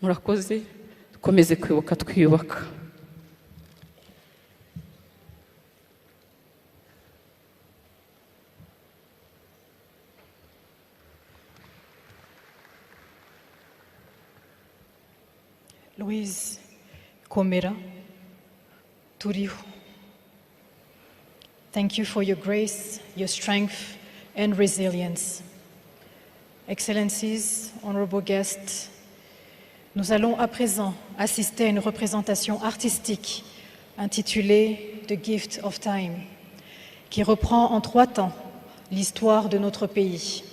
Murakoze, dukomeze kwibuka twiyubaka. Louise Komera, Turiho. Thank you for your grace, your strength, and resilience. Excellencies, honorable guests, nous allons à présent assister à une représentation artistique intitulée The Gift of Time, qui reprend en 3 temps l'histoire de notre pays.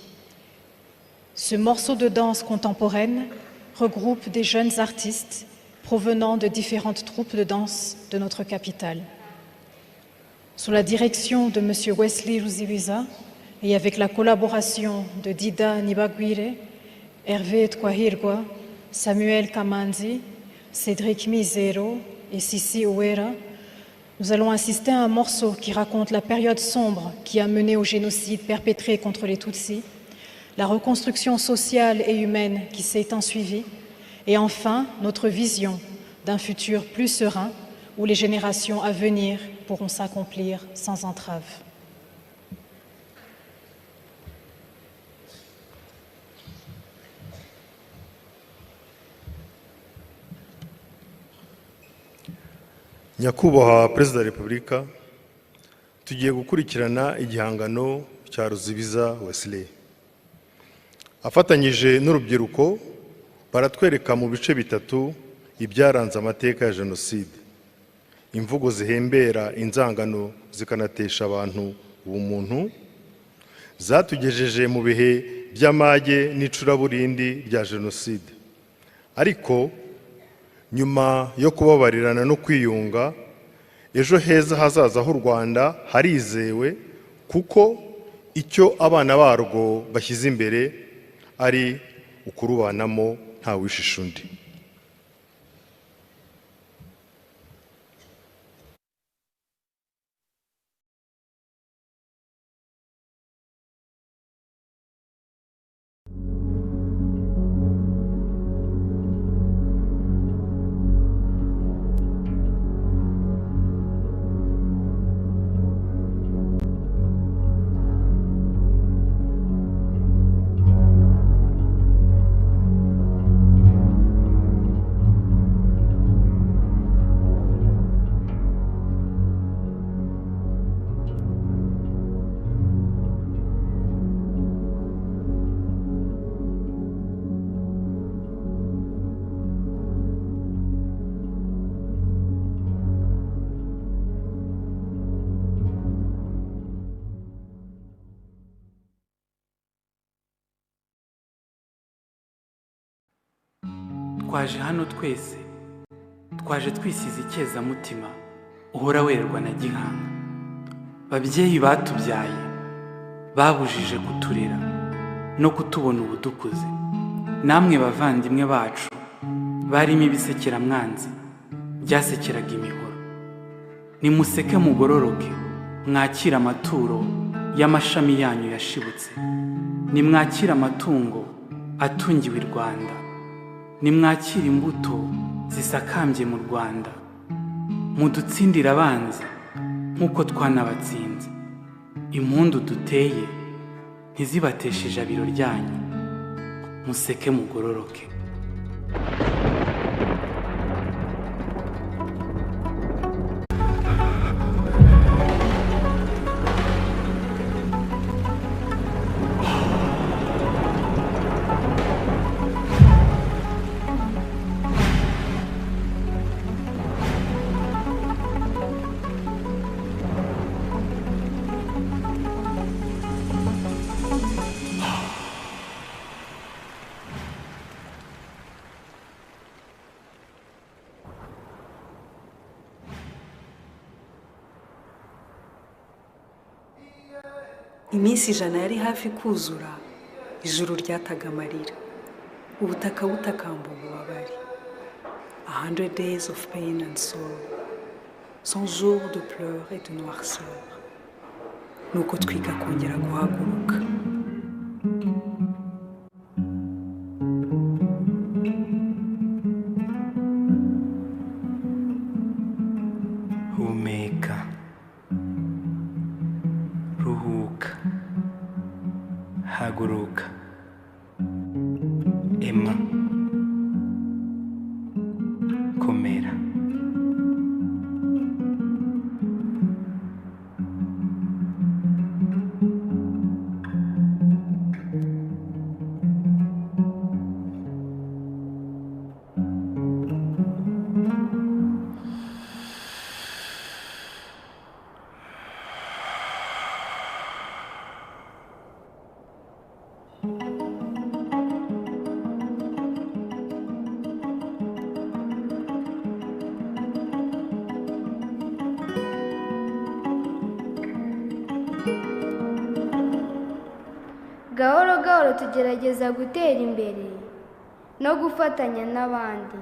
Ce morceau de danse contemporaine regroupe des jeunes artistes provenant de différentes troupes de danse de notre capitale. Sous la direction de M. Wesley Ruzibiza et avec la collaboration de Dida Nibagwire, Hervé Twahirwa, Samuel Kamanzi, Cédric Mizero et Sissi Ouera, nous allons assister à un morceau qui raconte la période sombre qui a mené au génocide perpétré contre les Tutsis, la reconstruction sociale et humaine qui s'est ensuivie, Et enfin, notre vision d'un futur plus serein où les générations à venir pourront s'accomplir sans entrave. Nyakubahwa Perezida wa Repubulika, tugiye gukurikirana igihangano cya Ruzibiza Wesley. Afatanyije n'urubyiruko baratwereka mu bice bitatu ibyaranze amateka ya Jenoside. Imvugo zihembera inzangano zikanatesha abantu ubumuntu, zatugejeje mu bihe by'amage n'icuraburindi rya Jenoside. Ariko nyuma yo kubabarirana no kwiyunga, ejo heza hazaza h'u Rwanda harizewe, kuko icyo abana barwo bashyize imbere ari ukurubanamo nta wishisha undi. Twaje hano twese, twaje twisize icyezamutima, uhora wererwa na gihanga. Babyeyi batubyaye, babujije kuturera no kutubona ubudukuze. Namwe bavandimwe bacu, barimo ibisekeramwanzi, byasekeraga imihoro. Nimuseke mugororoke, mwakira amaturo y'amashami yanyu yashibutse. Nimwakira amatungo atungiwe i Rwanda. Nimwakira imbuto zisakambye mu Rwanda. Mudutsindira abanzi nk'uko twanabatsinze. Impundu duteye ntizibateshe ijabiro ryanyu. Museke mugororoke. Iminsi ijana yari hafi kuzura, ijuru ryataga amarira, ubutaka butakamba ububabare. 100 days of pain and sorrow, 100 jours de pleurs et de noirceur. Nuko twiga kongera guhaguruka. Humeka, ruhuka, haguruka, ema, komera. Gahoro gahoro tugerageza gutera imbere no gufatanya n'abandi,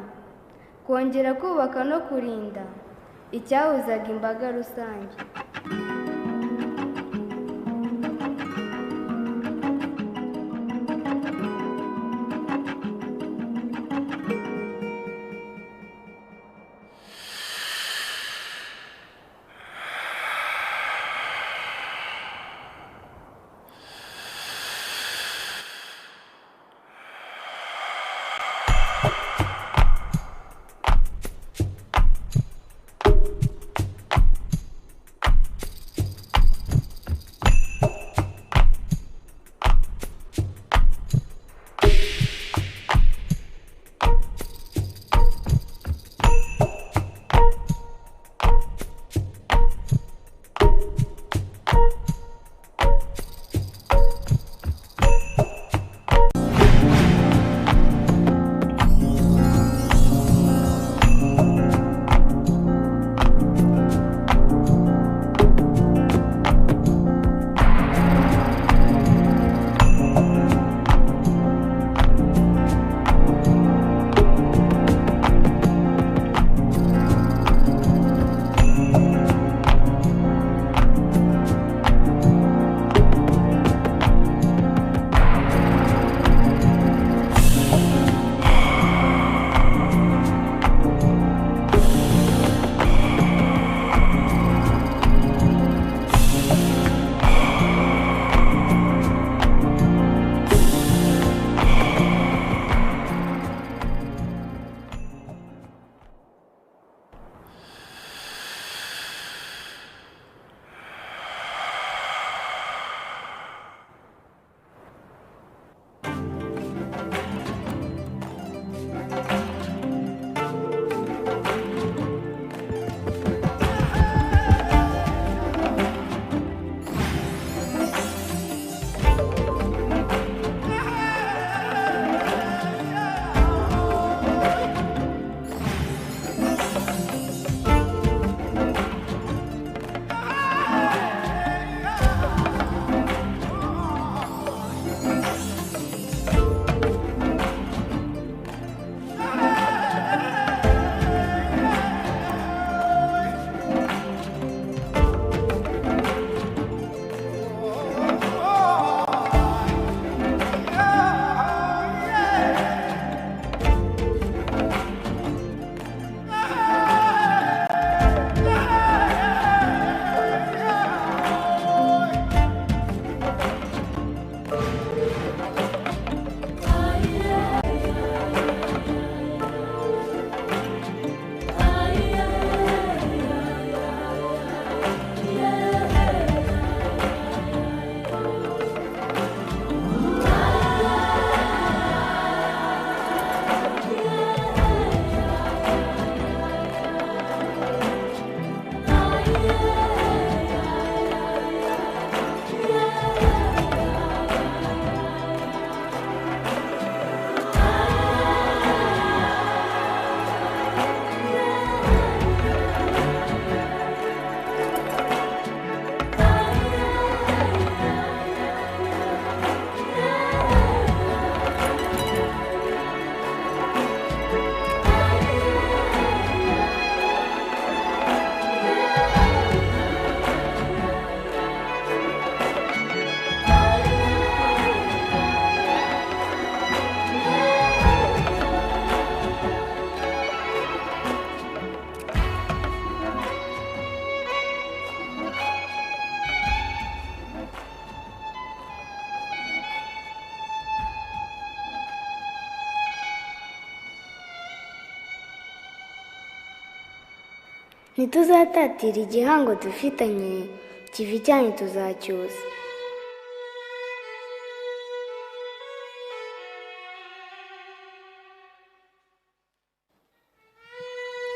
kongera kubaka no kurinda icyahuzaga imbaga rusange. ntituzatatira igihango dufitanye kivi cyanyu tuzacyusa.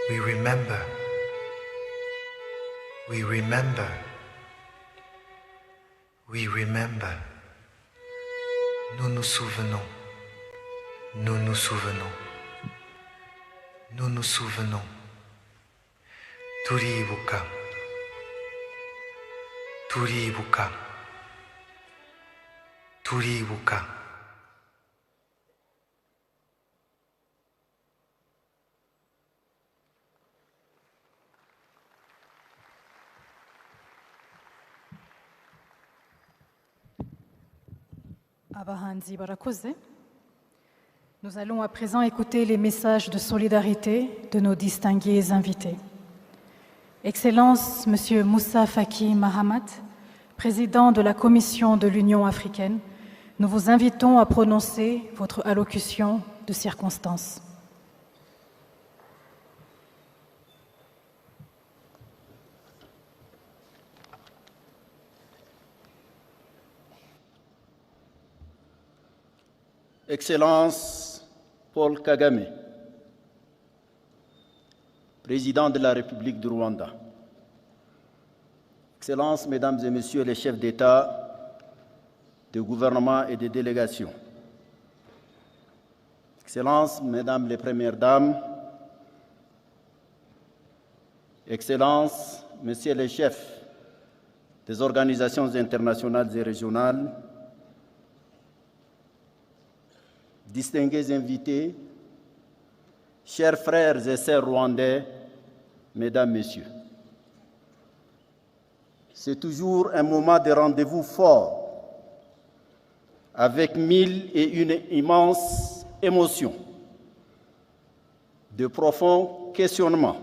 We remember. We remember. We remember. Nous nous souvenons. Nous nous souvenons. Nous nous souvenons. TWIBUKA. TWIBUKA. TWIBUKA. Abahanzi barakoze. Nous allons à présent écouter les messages de solidarité de nos distingués invités. Excellence, Monsieur Moussa Faki Mahamat, président de la Commission de l'Union africaine, nous vous invitons à prononcer votre allocution de circonstance. Excellence Paul Kagame, président de la République du Rwanda. Excellences, Mesdames et Messieurs les chefs d'État, de gouvernement et de délégation. Excellences, Mesdames les Premières Dames, Excellences, Messieurs les chefs des organisations internationales et régionales, distingués invités, chers frères et sœurs rwandais, Mesdames, Messieurs. C'est toujours un moment de rendez-vous fort, avec mille et une immenses émotions, de profonds questionnements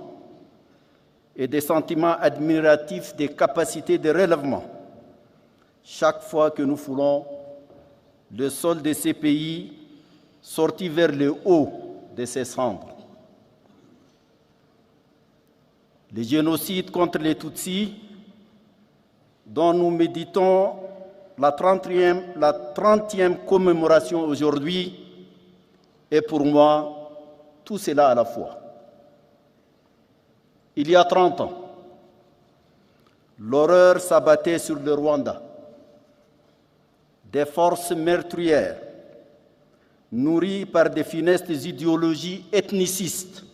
et des sentiments admiratifs des capacités de relèvement, chaque fois que nous foulons le sol de ces pays sortis vers le haut de ces cendres. Le génocide contre les Tutsis, dont nous méditons la 30e commémoration aujourd'hui, est pour moi tout cela à la fois. Il y a 30 ans, l'horreur s'abattait sur le Rwanda. Des forces meurtrières, nourries par des funestes idéologies ethnicistes,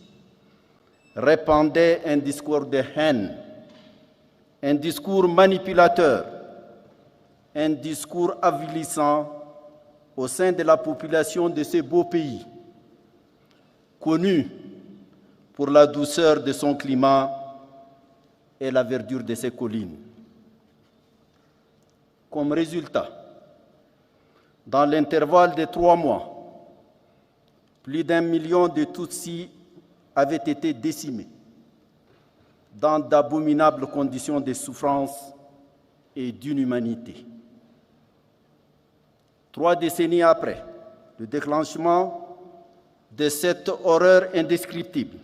répandaient un discours de haine, un discours manipulateur, un discours avilissant au sein de la population de ce beau pays, connu pour la douceur de son climat et la verdure de ses collines. Comme résultat, dans l'intervalle de 3 mois, plus d'1 million de Tutsis avaient été décimés dans d'abominables conditions de souffrance et d'inhumanité. 3 décennies après le déclenchement de cette horreur indescriptible,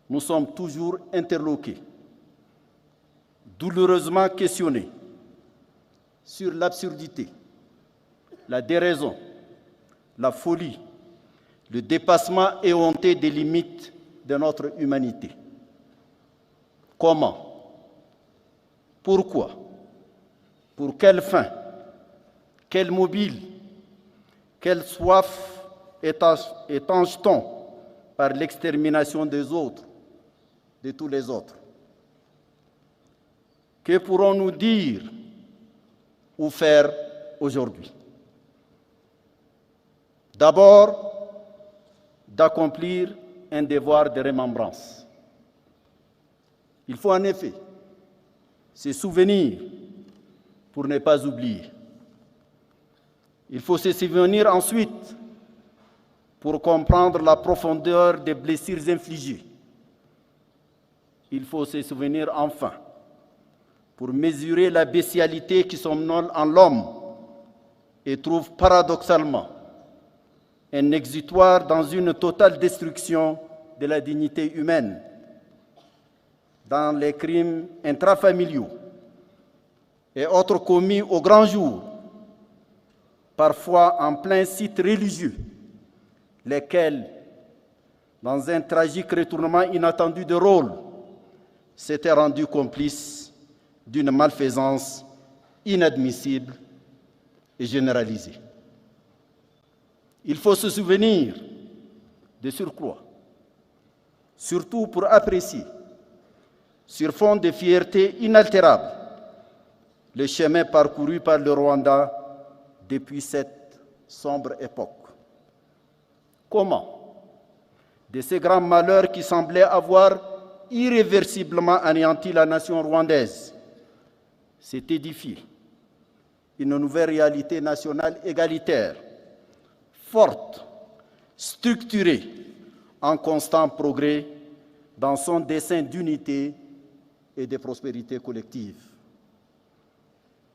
nous sommes toujours interloqués, douloureusement questionnés sur l'absurdité, la déraison, la folie, le dépassement éhonté des limites de notre humanité. Comment? Pourquoi? Pour quelle fin? Quel mobile? Quelle soif étanche-t-on par l'extermination des autres, de tous les autres? Que pourrons-nous dire ou faire aujourd'hui? D'abord, d'accomplir un devoir de remembrance. Il faut en effet se souvenir pour ne pas oublier. Il faut se souvenir ensuite pour comprendre la profondeur des blessures infligées. Il faut se souvenir enfin pour mesurer la bestialité qui somnole en l'homme et trouve paradoxalement un exutoire dans une totale destruction de la dignité humaine. dans les crimes intrafamiliaux et autres commis au grand jour, parfois en plein site religieux, lesquels, dans un tragique retournement inattendu de rôle, s'étaient rendus complices d'une malfaisance inadmissible et généralisée. Il faut se souvenir de surcroît, surtout pour apprécier, sur fond de fierté inaltérable, le chemin parcouru par le Rwanda depuis cette sombre époque. Comment, de ces grands malheurs qui semblaient avoir irréversiblement anéanti la nation rwandaise, s'est édifiée une nouvelle réalité nationale égalitaire, forte, structurée, en constant progrès dans son dessein d'unité et de prospérité collective.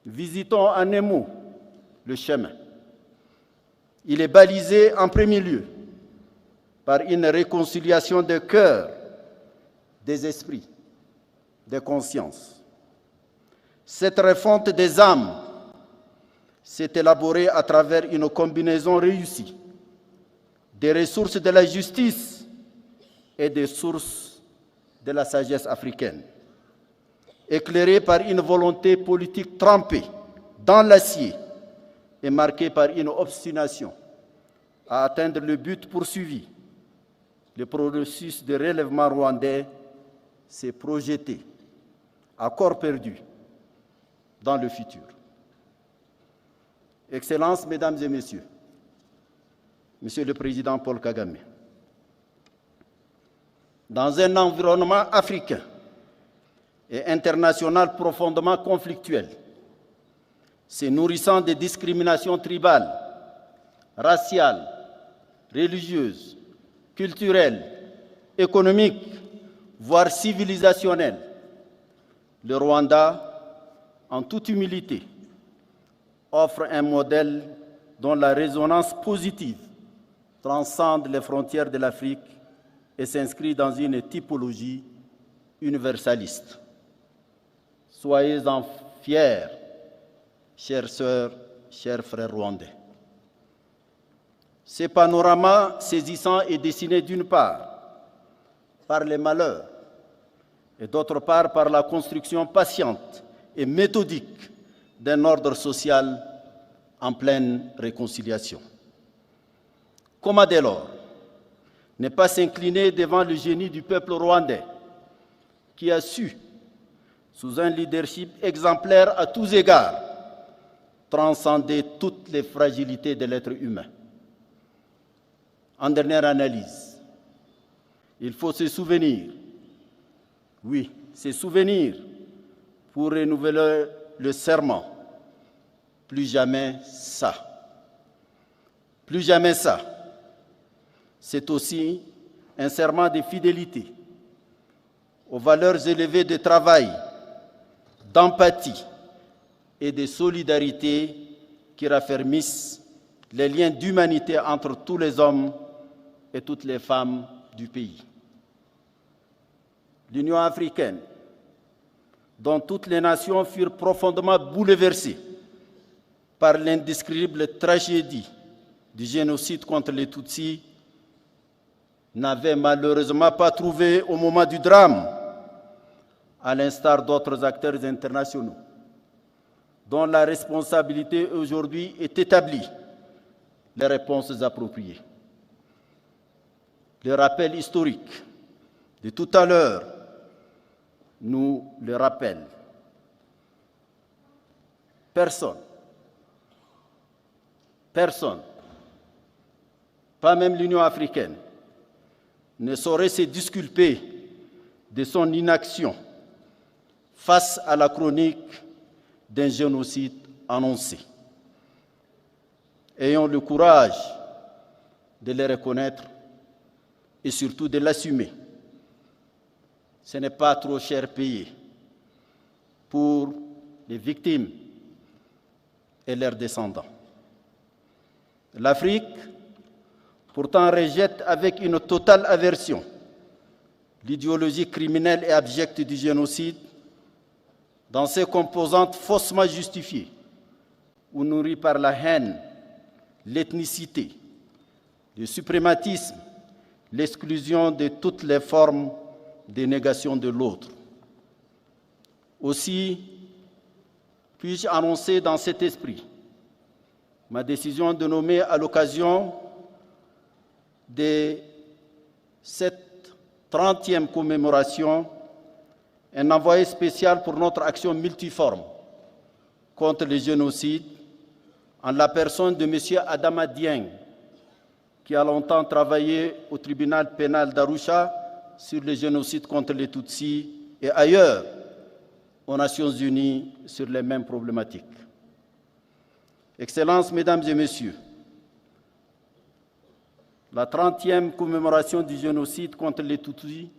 Visitons en un mot le chemin. Il est balisé en premier lieu par une réconciliation des cœurs, des esprits, des consciences. Cette refonte des âmes s'est élaborée à travers une combinaison réussie des ressources de la justice et des sources de la sagesse africaine, éclairée par une volonté politique trempée dans l'acier et marquée par une obstination à atteindre le but poursuivi. Le processus de relèvement rwandais s'est projeté à corps perdu dans le futur. Excellences, Mesdames et Messieurs, Monsieur le Président Paul Kagame, dans un environnement africain et international profondément conflictuel, se nourrissant de discriminations tribales, raciales, religieuses, culturelles, économiques, voire civilisationnelles, le Rwanda, en toute humilité, offre un modèle dont la résonance positive transcende les frontières de l'Afrique et s'inscrit dans une typologie universaliste. Soyez-en fiers, chères sœurs, chers frères rwandais. Ce panorama saisissant est dessiné d'une part par les malheurs et d'autre part par la construction patiente et méthodique d'un ordre social en pleine réconciliation. Comment dès lors ne pas s'incliner devant le génie du peuple rwandais qui a su, sous un leadership exemplaire à tous égards, transcender toutes les fragilités de l'être humain. En dernière analyse, il faut se souvenir, oui, se souvenir pour renouveler le serment. Plus jamais ça. Plus jamais ça. C'est aussi un serment de fidélité aux valeurs élevées de travail, d'empathie et de solidarité qui raffermissent les liens d'humanité entre tous les hommes et toutes les femmes du pays. L'Union africaine, dont toutes les nations furent profondément bouleversées par l'indescriptible tragédie du génocide contre les Tutsis, n'avait malheureusement pas trouvé au moment du drame, à l'instar d'autres acteurs internationaux, dont la responsabilité aujourd'hui est établie, les réponses appropriées. Le rappel historique de tout à l'heure nous le rappelle. Personne, pas même l'Union africaine, ne saurait se disculper de son inaction face à la chronique d'un génocide annoncé. Ayons le courage de le reconnaître et surtout de l'assumer. Ce n'est pas trop cher payé pour les victimes et leurs descendants. L'Afrique, pourtant, rejette avec une totale aversion l'idéologie criminelle et abjecte du génocide, dans ses composantes faussement justifiées ou nourries par la haine, l'ethnicité, le suprématisme, l'exclusion de toutes les formes de négation de l'autre. Aussi, puis-je annoncer dans cet esprit ma décision de nommer à l'occasion de cette 30e commémoration un envoyé spécial pour notre action multiforme contre le génocide en la personne de M. Adama Dieng, qui a longtemps travaillé au tribunal pénal d'Arusha sur le génocide contre les Tutsis et ailleurs aux Nations Unies sur les mêmes problématiques. Excellences, Mesdames et Messieurs, la 30e commémoration du génocide contre les Tutsis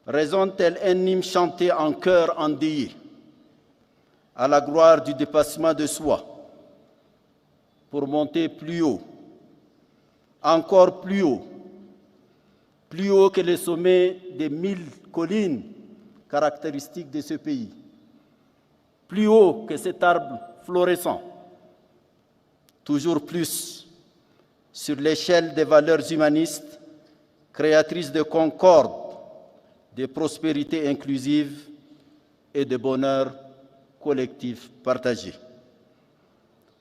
résonne tel un hymne chanté en chœur endeuillé à la gloire du dépassement de soi pour monter plus haut, encore plus haut que les sommets des 1000 collines caractéristiques de ce pays, plus haut que cet arbre florissant, toujours plus sur l'échelle des valeurs humanistes, créatrices de concorde, de prospérité inclusive et de bonheur collectif partagé.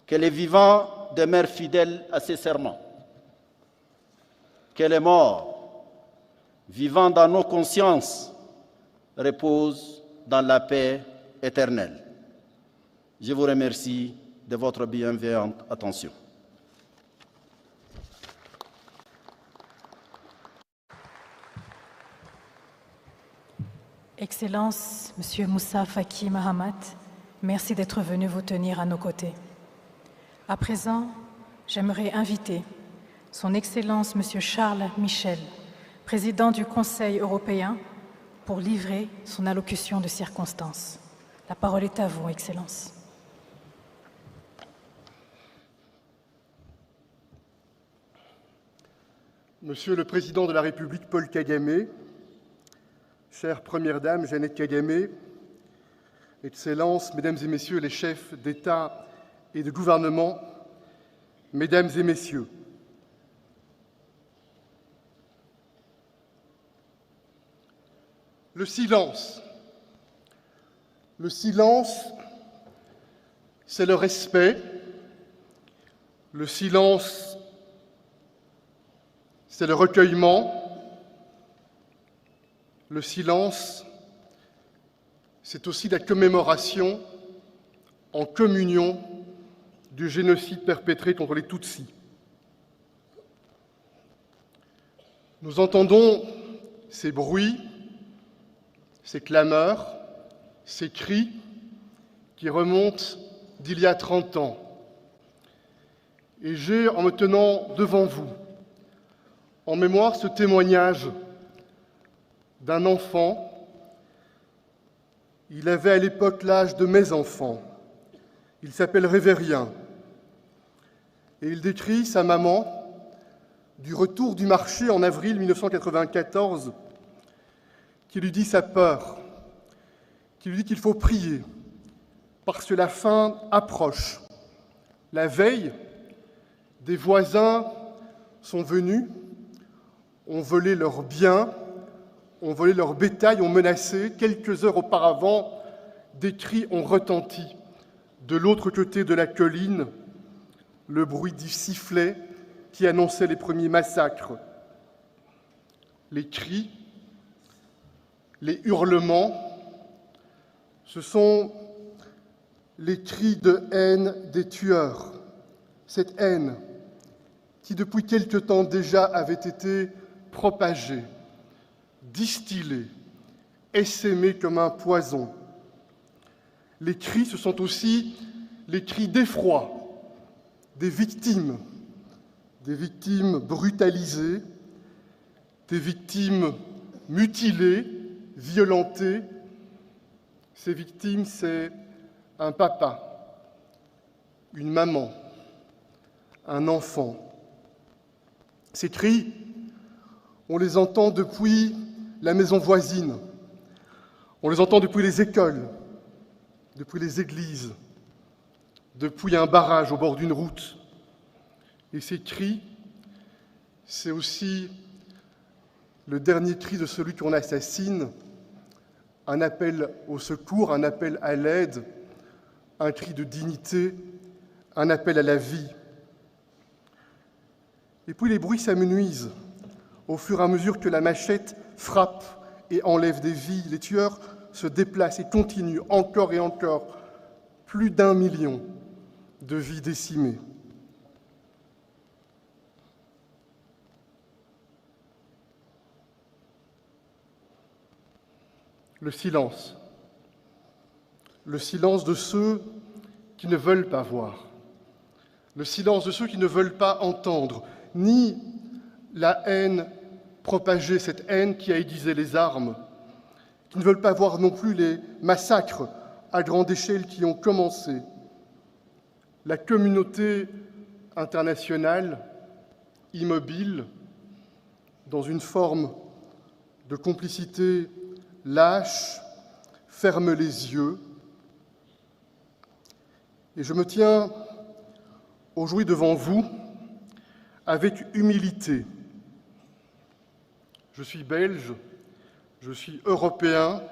Que les vivants demeurent fidèles à ces serments. Que les morts, vivant dans nos consciences, reposent dans la paix éternelle. Je vous remercie de votre bienveillante attention. Excellence, Monsieur Moussa Faki Mahamat, merci d'être venu vous tenir à nos côtés. À présent, j'aimerais inviter Son Excellence Monsieur Charles Michel, président du Conseil européen, pour livrer son allocution de circonstance. La parole est à vous, Excellence. Monsieur le Président de la République Paul Kagame, chère Première Dame Jeannette Kagame, Excellences, Mesdames et Messieurs les chefs d'État et de gouvernement, Mesdames et Messieurs, le silence, c'est le respect, le silence, c'est le recueillement, le silence, c'est aussi la commémoration en communion du génocide perpétré contre les Tutsis. Nous entendons ces bruits, ces clameurs, ces cris qui remontent d'il y a 30 ans. Et j'ai, en me tenant devant vous, en mémoire ce témoignage d'un enfant. Il avait à l'époque l'âge de mes enfants. Il s'appelle Révérien. Et il décrit sa maman du retour du marché en avril 1994, qui lui dit sa peur, qui lui dit qu'il faut prier, parce que la fin approche. La veille, des voisins sont venus, ont volé leurs biens, ont volé leur bétail, ont menacé. Quelques heures auparavant, des cris ont retenti. De l'autre côté de la colline, le bruit du sifflet qui annonçait les premiers massacres. Les cris, les hurlements, ce sont les cris de haine des tueurs. Cette haine qui, depuis quelque temps déjà, avait été propagée, distillée, essaimée comme un poison. Les cris, ce sont aussi les cris d'effroi des victimes brutalisées, des victimes mutilées, violentées. Ces victimes, c'est un papa, une maman, un enfant. Ces cris, On les entend depuis la maison voisine, on les entend depuis les écoles, depuis les églises, depuis un barrage au bord d'une route. Et ces cris, c'est aussi le dernier cri de celui qu'on assassine, un appel au secours, un appel à l'aide, un cri de dignité, un appel à la vie. Et puis les bruits s'amenuisent au fur et à mesure que la machette frappe et enlève des vies. Les tueurs se déplacent et continuent encore et encore. Plus d'1 million de vies décimées. Le silence de ceux qui ne veulent pas voir, le silence de ceux qui ne veulent pas entendre, ni la haine propagée, cette haine qui a aiguisé les armes, qui ne veulent pas voir non plus les massacres à grande échelle qui ont commencé. La communauté internationale, immobile, dans une forme de complicité lâche, ferme les yeux. Et je me tiens aujourd'hui devant vous avec humilité. Je suis belge, je suis européen,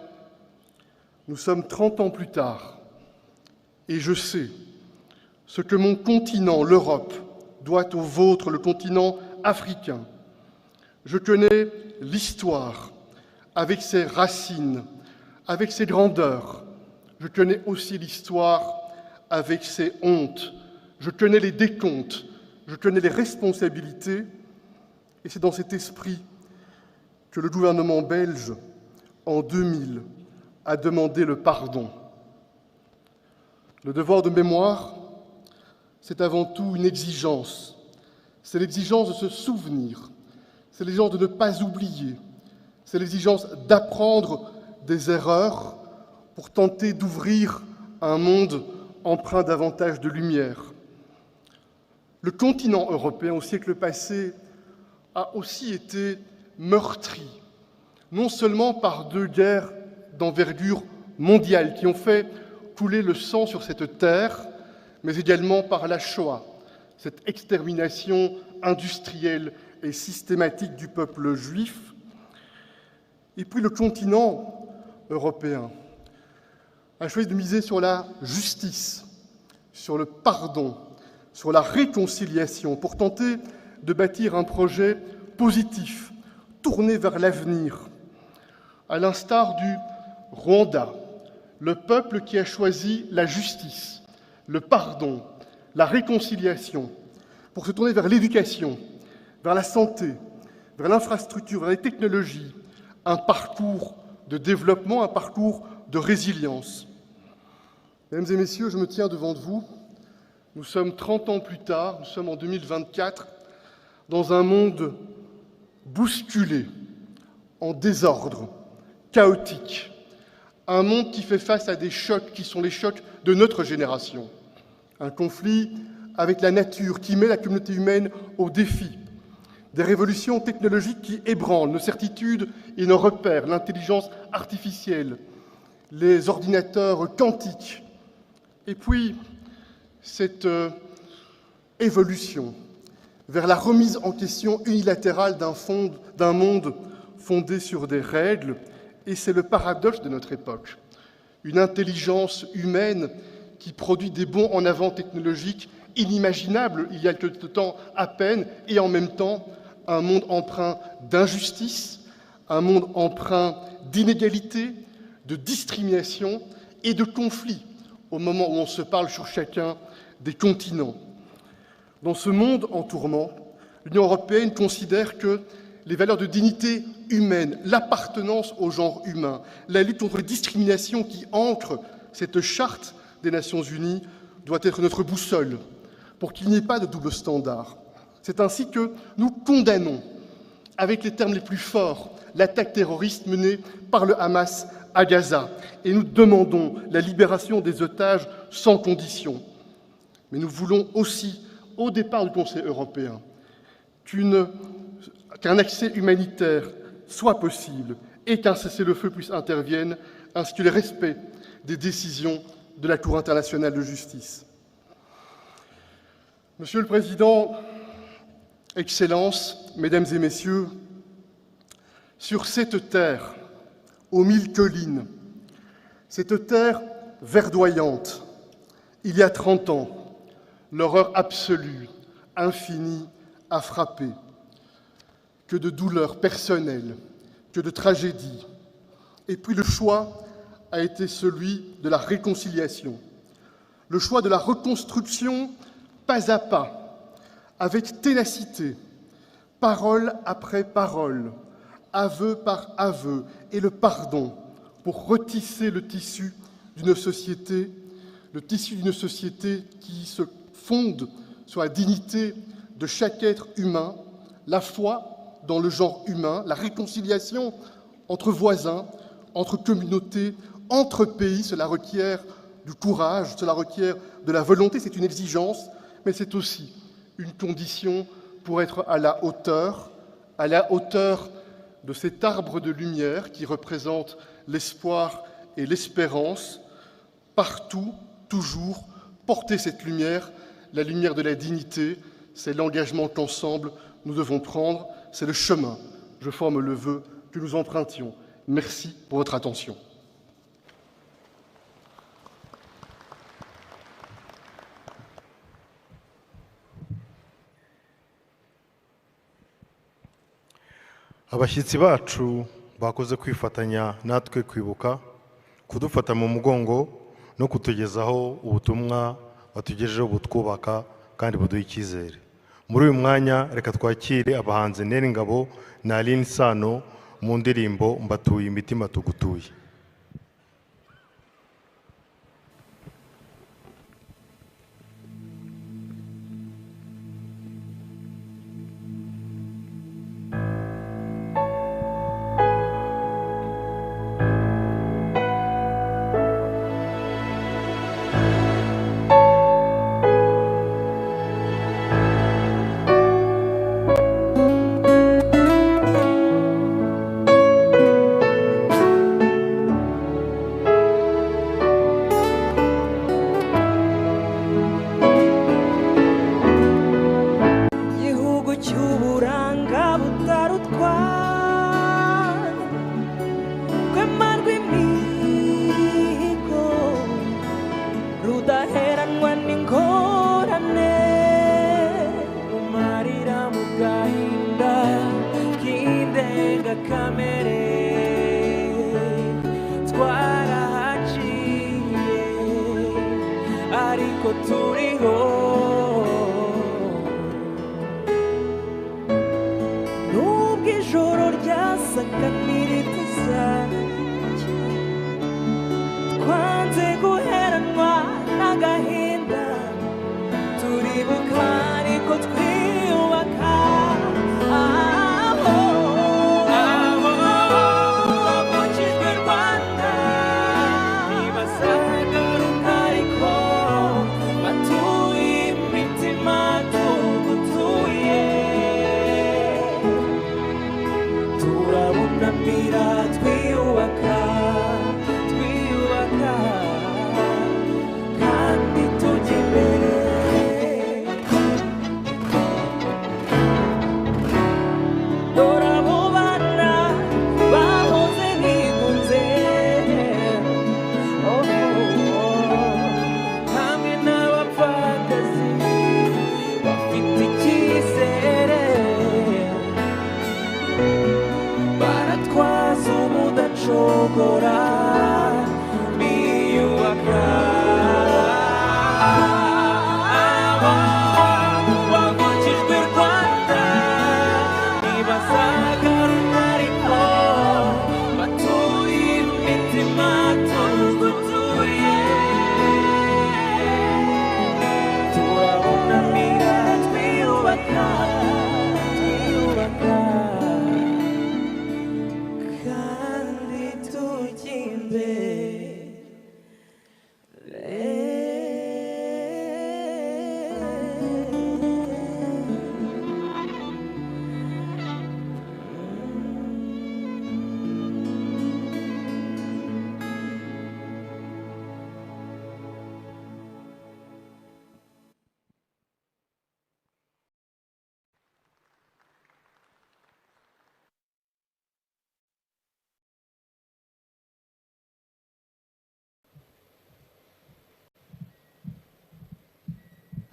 nous sommes 30 ans plus tard, et je sais ce que mon continent, l'Europe, doit au vôtre, le continent africain. Je connais l'histoire avec ses racines, avec ses grandeurs. Je connais aussi l'histoire avec ses hontes. Je connais les décomptes, je connais les responsabilités, et c'est dans cet esprit que le gouvernement belge, en 2000, a demandé le pardon. Le devoir de mémoire, c'est avant tout une exigence. C'est l'exigence de se souvenir, c'est l'exigence de ne pas oublier, c'est l'exigence d'apprendre des erreurs pour tenter d'ouvrir un monde empreint davantage de lumière. Le continent européen, au siècle passé, a aussi été meurtri, non seulement par 2 guerres d'envergure mondiale qui ont fait couler le sang sur cette terre, mais également par la Shoah, cette extermination industrielle et systématique du peuple juif. Et puis le continent européen a choisi de miser sur la justice, sur le pardon, sur la réconciliation, pour tenter de bâtir un projet positif, tourné vers l'avenir. À l'instar du Rwanda, le peuple qui a choisi la justice, le pardon, la réconciliation, pour se tourner vers l'éducation, vers la santé, vers l'infrastructure, vers les technologies, un parcours de développement, un parcours de résilience. Mesdames et messieurs, je me tiens devant vous. Nous sommes 30 ans plus tard, nous sommes en 2024, dans un monde bousculé, en désordre, chaotique. Un monde qui fait face à des chocs qui sont les chocs de notre génération. Un conflit avec la nature qui met la communauté humaine au défi. Des révolutions technologiques qui ébranlent nos certitudes et nos repères, l'intelligence artificielle, les ordinateurs quantiques. Et puis, cette évolution vers la remise en question unilatérale d'un monde fondé sur des règles, et c'est le paradoxe de notre époque. Une intelligence humaine qui produit des bonds en avant technologiques inimaginables il y a quelque temps à peine, et en même temps un monde empreint d'injustice, un monde empreint d'inégalité, de discrimination et de conflits au moment où on se parle sur chacun des continents. Dans ce monde en tourment, l'Union européenne considère que les valeurs de dignité humaine, l'appartenance au genre humain, la lutte contre les discriminations qui ancrent cette charte des Nations Unies doit être notre boussole pour qu'il n'y ait pas de double standard. C'est ainsi que nous condamnons, avec les termes les plus forts, l'attaque terroriste menée par le Hamas à Gaza, et nous demandons la libération des otages sans condition. Mais nous voulons aussi, au départ du Conseil européen, qu'un accès humanitaire soit possible et qu'un cessez-le-feu puisse intervenir, ainsi que le respect des décisions de la Cour internationale de justice. Monsieur le Président, Excellences, Mesdames et Messieurs, sur cette terre, aux 1000 collines, cette terre verdoyante, il y a 30 ans, l'horreur absolue, infinie, a frappé. Que de douleurs personnelles, que de tragédies. Et puis le choix a été celui de la réconciliation, le choix de la reconstruction pas à pas, avec ténacité, parole après parole, aveu par aveu, et le pardon pour retisser le tissu d'une société qui se fonde sur la dignité de chaque être humain, la foi dans le genre humain, la réconciliation entre voisins, entre communautés, entre pays. Cela requiert du courage, cela requiert de la volonté, c'est une exigence, mais c'est aussi une condition pour être à la hauteur de cet arbre de lumière qui représente l'espoir et l'espérance. Partout, toujours, porter cette lumière, la lumière de la dignité, c'est l'engagement qu'ensemble nous devons prendre, c'est le chemin, je forme le vœu, que nous empruntions. Merci pour votre attention. Abashyitsi bacu bakoze kwifatanya natwe kwibuka, kudufata mu mugongo no kutugezaho ubutumwa batugejejeho butwubaka kandi buduha icyizere. Muri uyu mwanya reka twakire abahanzi Neri Ngabo na Aline Sano mu ndirimbo Mbatuye imitima tugutuye.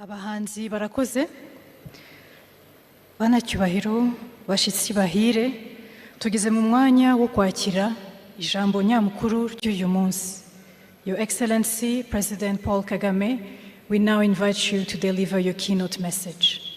Abahanzi barakoze, banacyubahiro, bashitsi bahire, tugeze mu mwanya wo kwakira ijambo nyamukuru ry'uyu munsi. Your Excellency, President Paul Kagame, we now invite you to deliver your keynote message.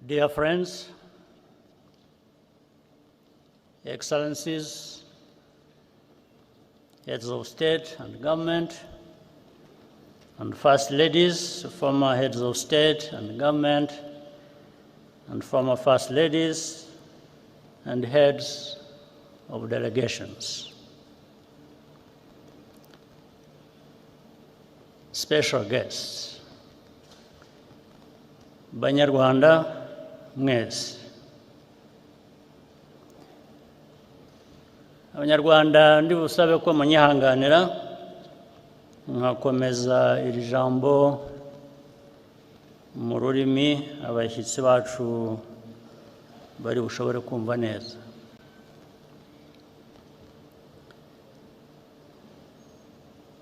Dear friends, Excellencies, heads of state and government, and first ladies, former heads of state and government, and former first ladies, and heads of delegations. Special guests, Banyarwanda mwese. Abanyarwanda ndi busabe ko munyihanganira nkakomeza iri jambo mu rurimi abashyitsi bacu bari bushobore kumva neza.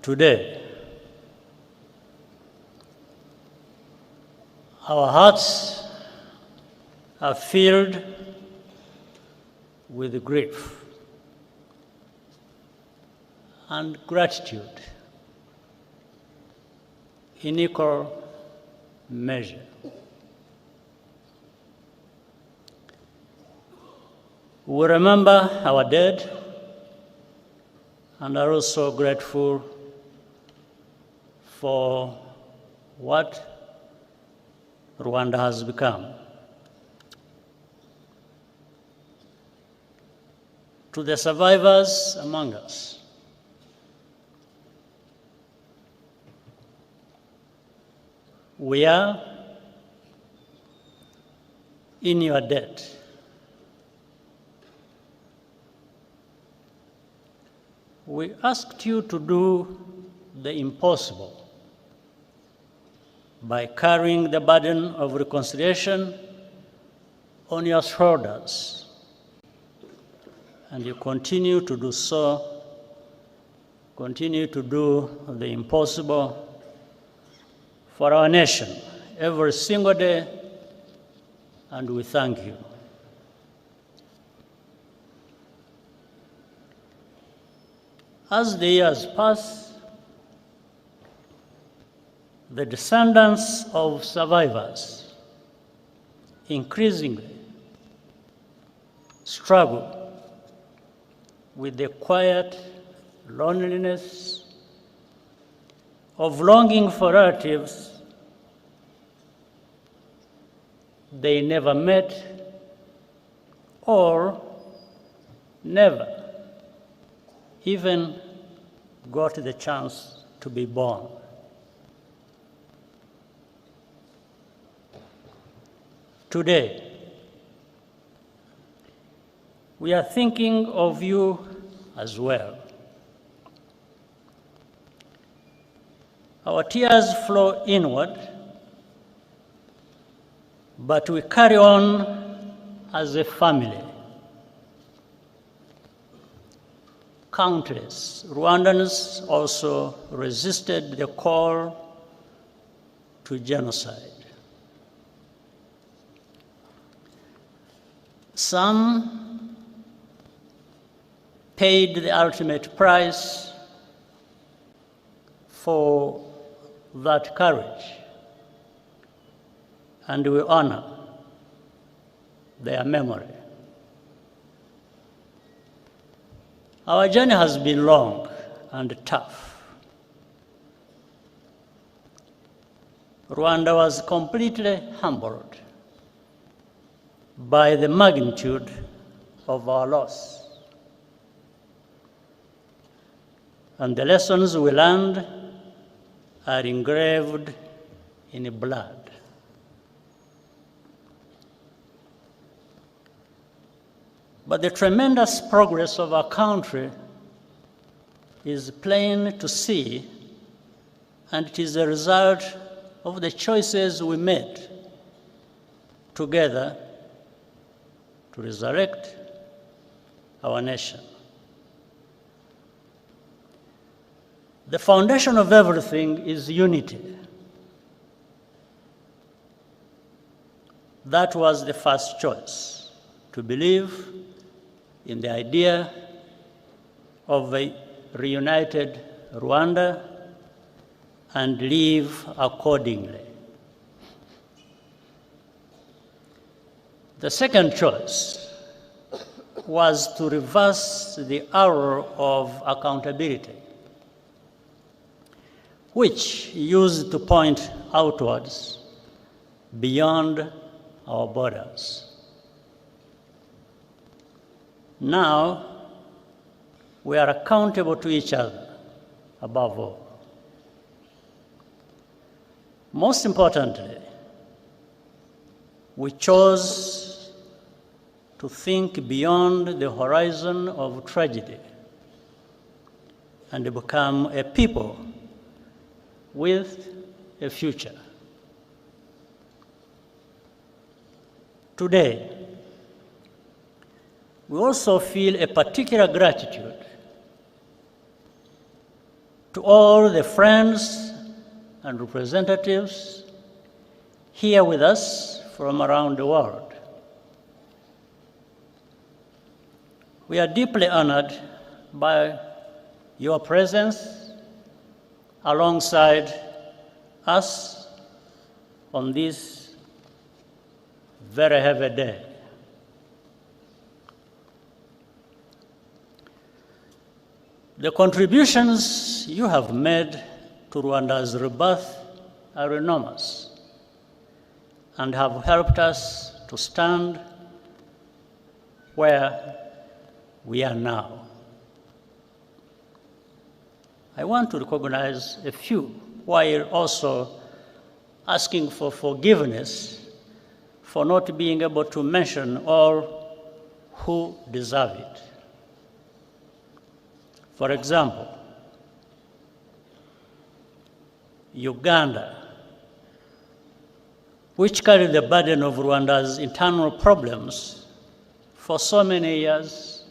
Today, our hearts are filled with grief and gratitude in equal measure. We remember our dead and are also grateful for what Rwanda has become. To the survivors among us, we are in your debt. We asked you to do the impossible by carrying the burden of reconciliation on your shoulders. And you continue to do so, continue to do the impossible for our nation every single day, and we thank you. As the years pass, the descendants of survivors increasingly struggle with the quiet loneliness of longing for relatives they never met or never even got the chance to be born. Today, we are thinking of you as well. Our tears flow inward, but we carry on as a family. Countless Rwandans also resisted the call to genocide. Some paid the ultimate price for that courage, and we honor their memory. Our journey has been long and tough. Rwanda was completely humbled by the magnitude of our loss. And the lessons we learned are engraved in blood. But the tremendous progress of our country is plain to see and it is a result of the choices we made together to resurrect our nation. The foundation of everything is unity. That was the first choice, to believe in the idea of a reunited Rwanda and live accordingly. The second choice was to reverse the arrow of accountability, which used to point outwards beyond our borders. Now, we are accountable to each other, above all. Most importantly, we chose to think beyond the horizon of tragedy and become a people with a future. Today, we also feel a particular gratitude to all the friends and representatives here with us from around the world. We are deeply honored by your presence alongside us on this very heavy day. The contributions you have made to Rwanda's rebirth are enormous and have helped us to stand where we are now. I want to recognize a few while also asking for forgiveness for not being able to mention all who deserve it. For example, Uganda, which carried the burden of Rwanda's internal problems for so many years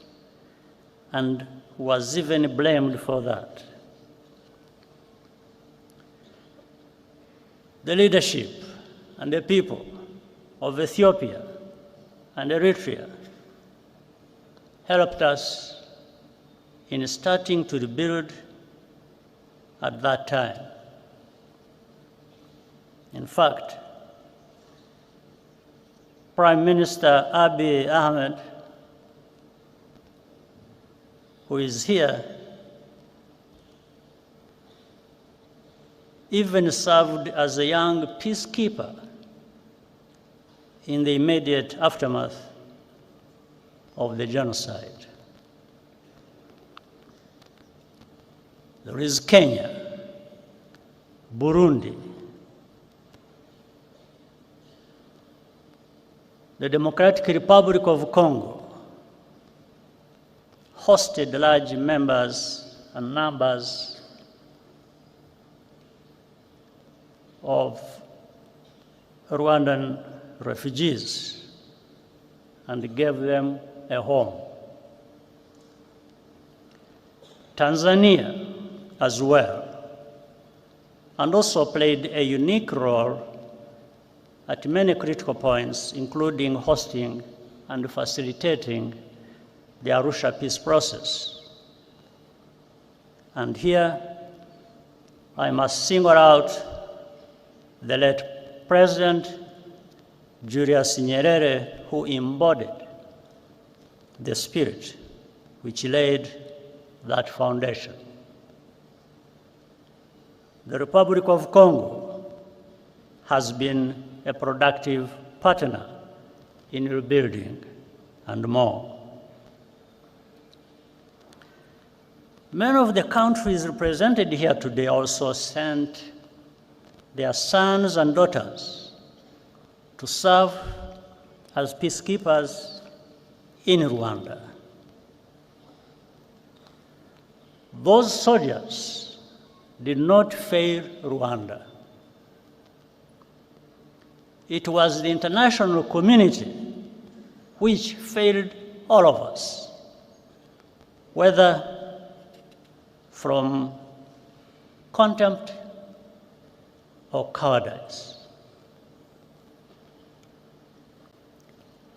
and was even blamed for that. The leadership and the people of Ethiopia and Eritrea helped us in starting to rebuild at that time. In fact, Prime Minister Abiy Ahmed, who is here, even served as a young peacekeeper in the immediate aftermath of the genocide. There is Kenya, Burundi, the Democratic Republic of Congo hosted large numbers of Rwandan refugees and gave them a home. Tanzania as well, and also played a unique role at many critical points, including hosting and facilitating the Arusha peace process. And here, I must single out the late President Julius Nyerere, who embodied the spirit which laid that foundation. The Republic of Congo has been a productive partner in rebuilding and more. Many of the countries represented here today also sent their sons and daughters to serve as peacekeepers in Rwanda. Those soldiers did not fail Rwanda. It was the international community which failed all of us, whether from contempt or cowardice.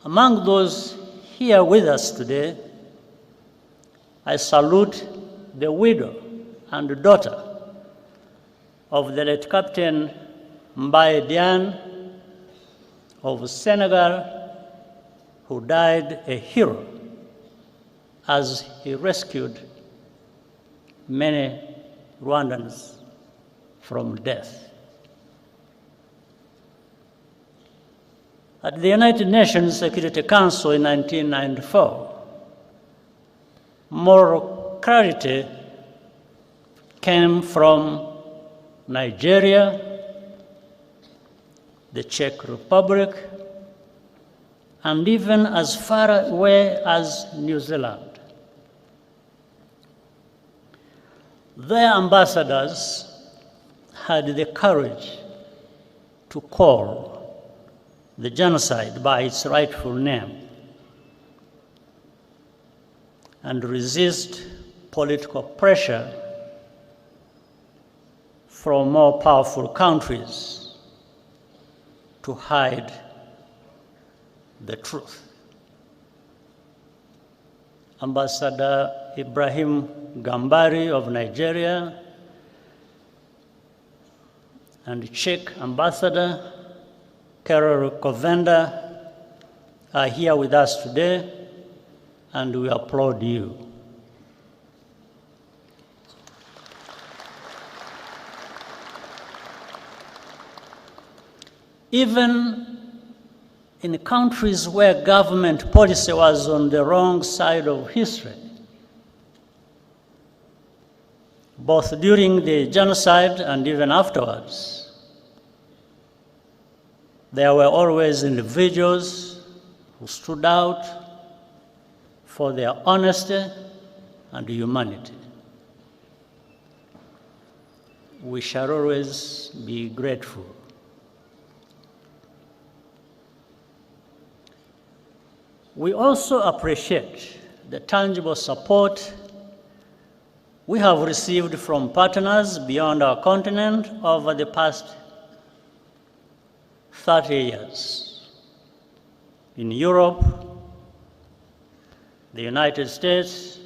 Among those here with us today, I salute the widow and daughter of the late Captain Mbaye Diagne of Senegal, who died a hero as he rescued many Rwandans from death. At the United Nations Security Council in 1994, moral clarity came from Nigeria, the Czech Republic, and even as far away as New Zealand. Their ambassadors had the courage to call the genocide by its rightful name and resist political pressure from more powerful countries to hide the truth. Ambassador Ibrahim Gambari of Nigeria and Czech Ambassador Karol Kovenda are here with us today, and we applaud you. Even in countries where government policy was on the wrong side of history, both during the genocide and even afterwards, there were always individuals who stood out for their honesty and humanity. We shall always be grateful. We also appreciate the tangible support we have received from partners beyond our continent over the past 30 years. In Europe, the United States,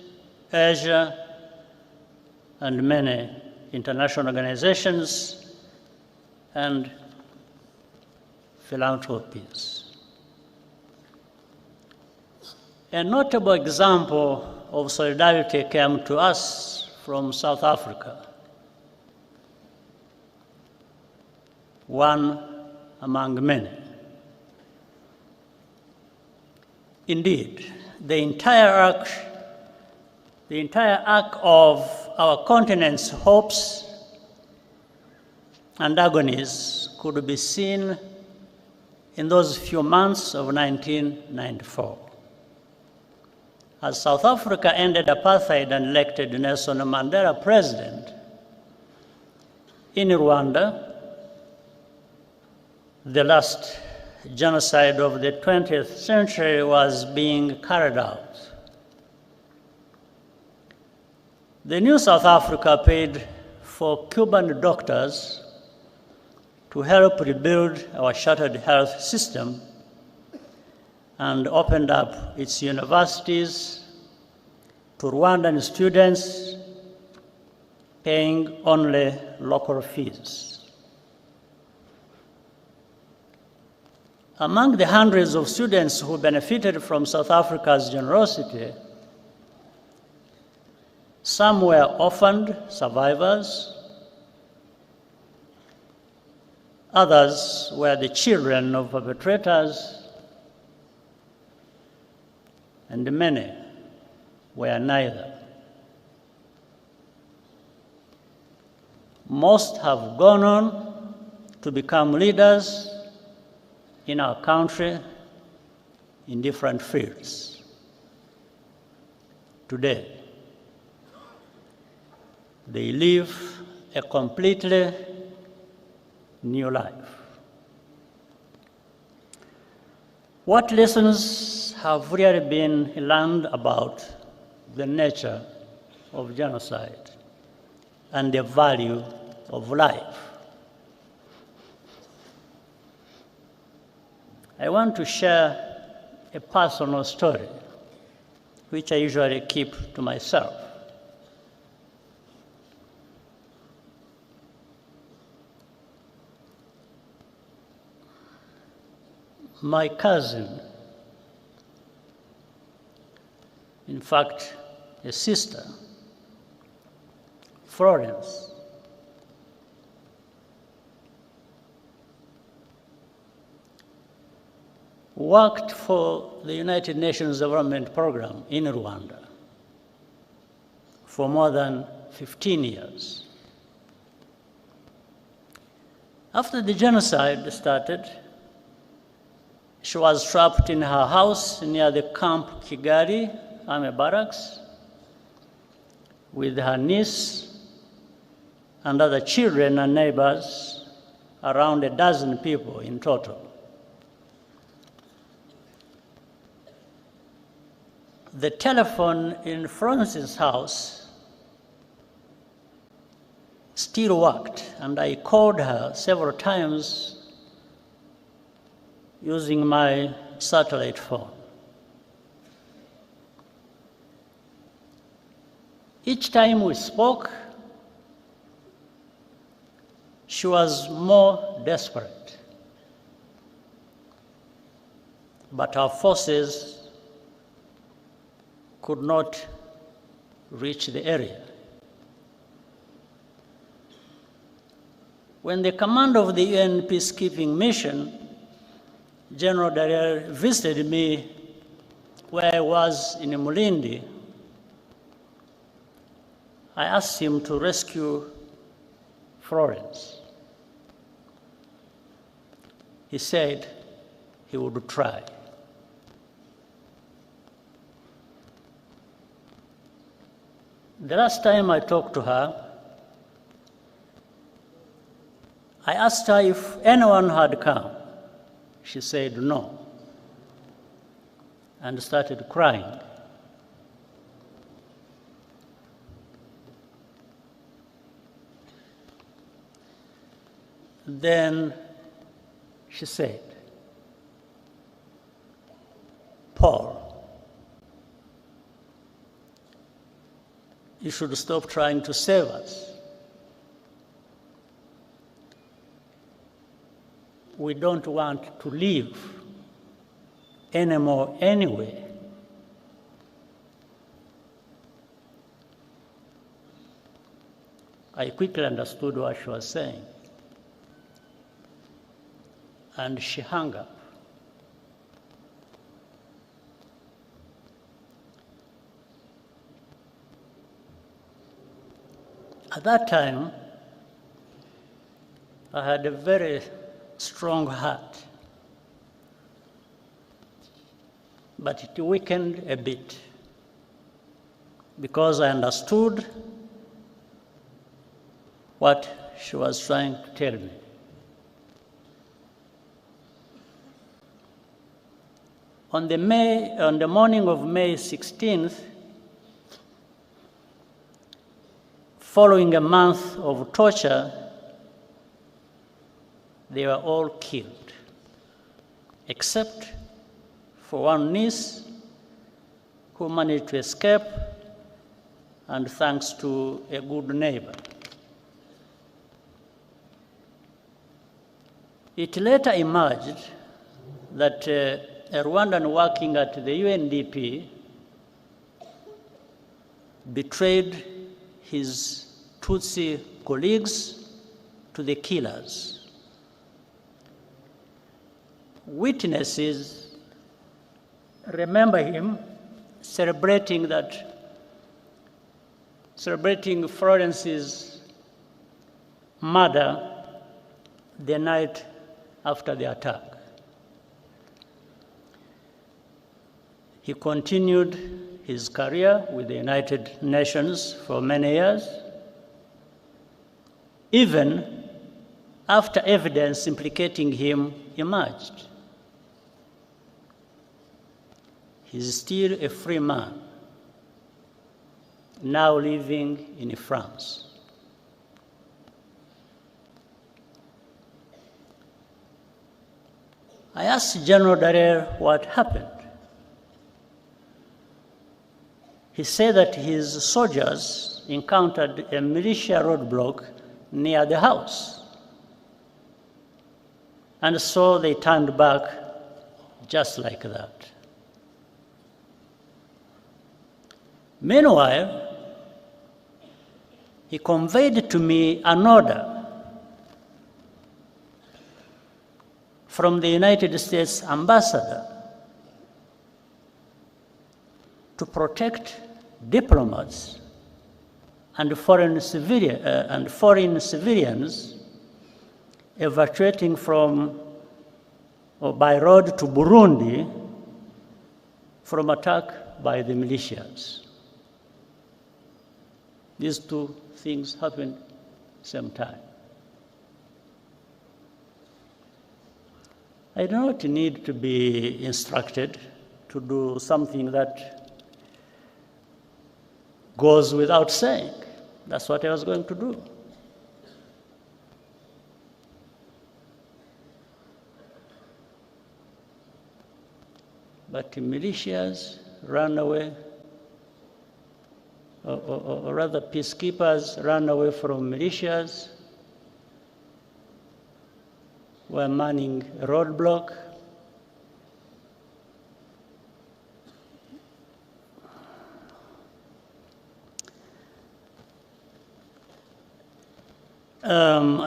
Asia, and many international organizations and philanthropies. A notable example of solidarity came to us from South Africa, one among many. Indeed, the entire arc of our continent's hopes and agonies could be seen in those few months of 1994. As South Africa ended apartheid and elected Nelson Mandela president, in Rwanda, the last genocide of the 20th century was being carried out. The new South Africa paid for Cuban doctors to help rebuild our shattered health system and opened up its universities to Rwandan students, paying only local fees. Among the hundreds of students who benefited from South Africa's generosity, some were orphaned survivors, others were the children of perpetrators, and many were neither. Most have gone on to become leaders in our country in different fields. Today, they live a completely new life. What lessons have really been learned about the nature of genocide and the value of life? I want to share a personal story, which I usually keep to myself. My cousin, in fact, a sister, Florence, worked for the United Nations Development Program in Rwanda for more than 15 years. After the genocide started, she was trapped in her house near the Camp Kigali Army Barracks with her niece and other children and neighbors, around a dozen people in total. The telephone in Florence's house still worked, and I called her several times using my satellite phone. Each time we spoke, she was more desperate, but our forces could not reach the area. When the commander of the UN peacekeeping mission, General Dallaire, visited me where I was in Mulindi, I asked him to rescue Florence. He said he would try. The last time I talked to her, I asked her if anyone had come. She said no, and started crying. Then she said, "Paul, you should stop trying to save us. We don't want to live anymore anyway." I quickly understood what she was saying, and she hung up. At that time, I had a very strong heart, but it weakened a bit because I understood what she was trying to tell me. On the morning of May 16th, following a month of torture, they were all killed, except for one niece who managed to escape, and thanks to a good neighbor. It later emerged that a Rwandan working at the UNDP betrayed his Tutsi colleagues to the killers. Witnesses remember him celebrating Florence's murder the night after the attack. He continued his career with the United Nations for many years, even after evidence implicating him emerged. He's still a free man, now living in France. I asked General Dallaire what happened. He said that his soldiers encountered a militia roadblock near the house, and so they turned back just like that. Meanwhile, he conveyed to me an order from the United States ambassador to protect diplomats and foreign civilians evacuating from or by road to Burundi from attack by the militias. These two things happened same time. I do not need to be instructed to do something that goes without saying. That's what I was going to do. But the militias ran away, or rather peacekeepers ran away from militias, were manning a roadblock.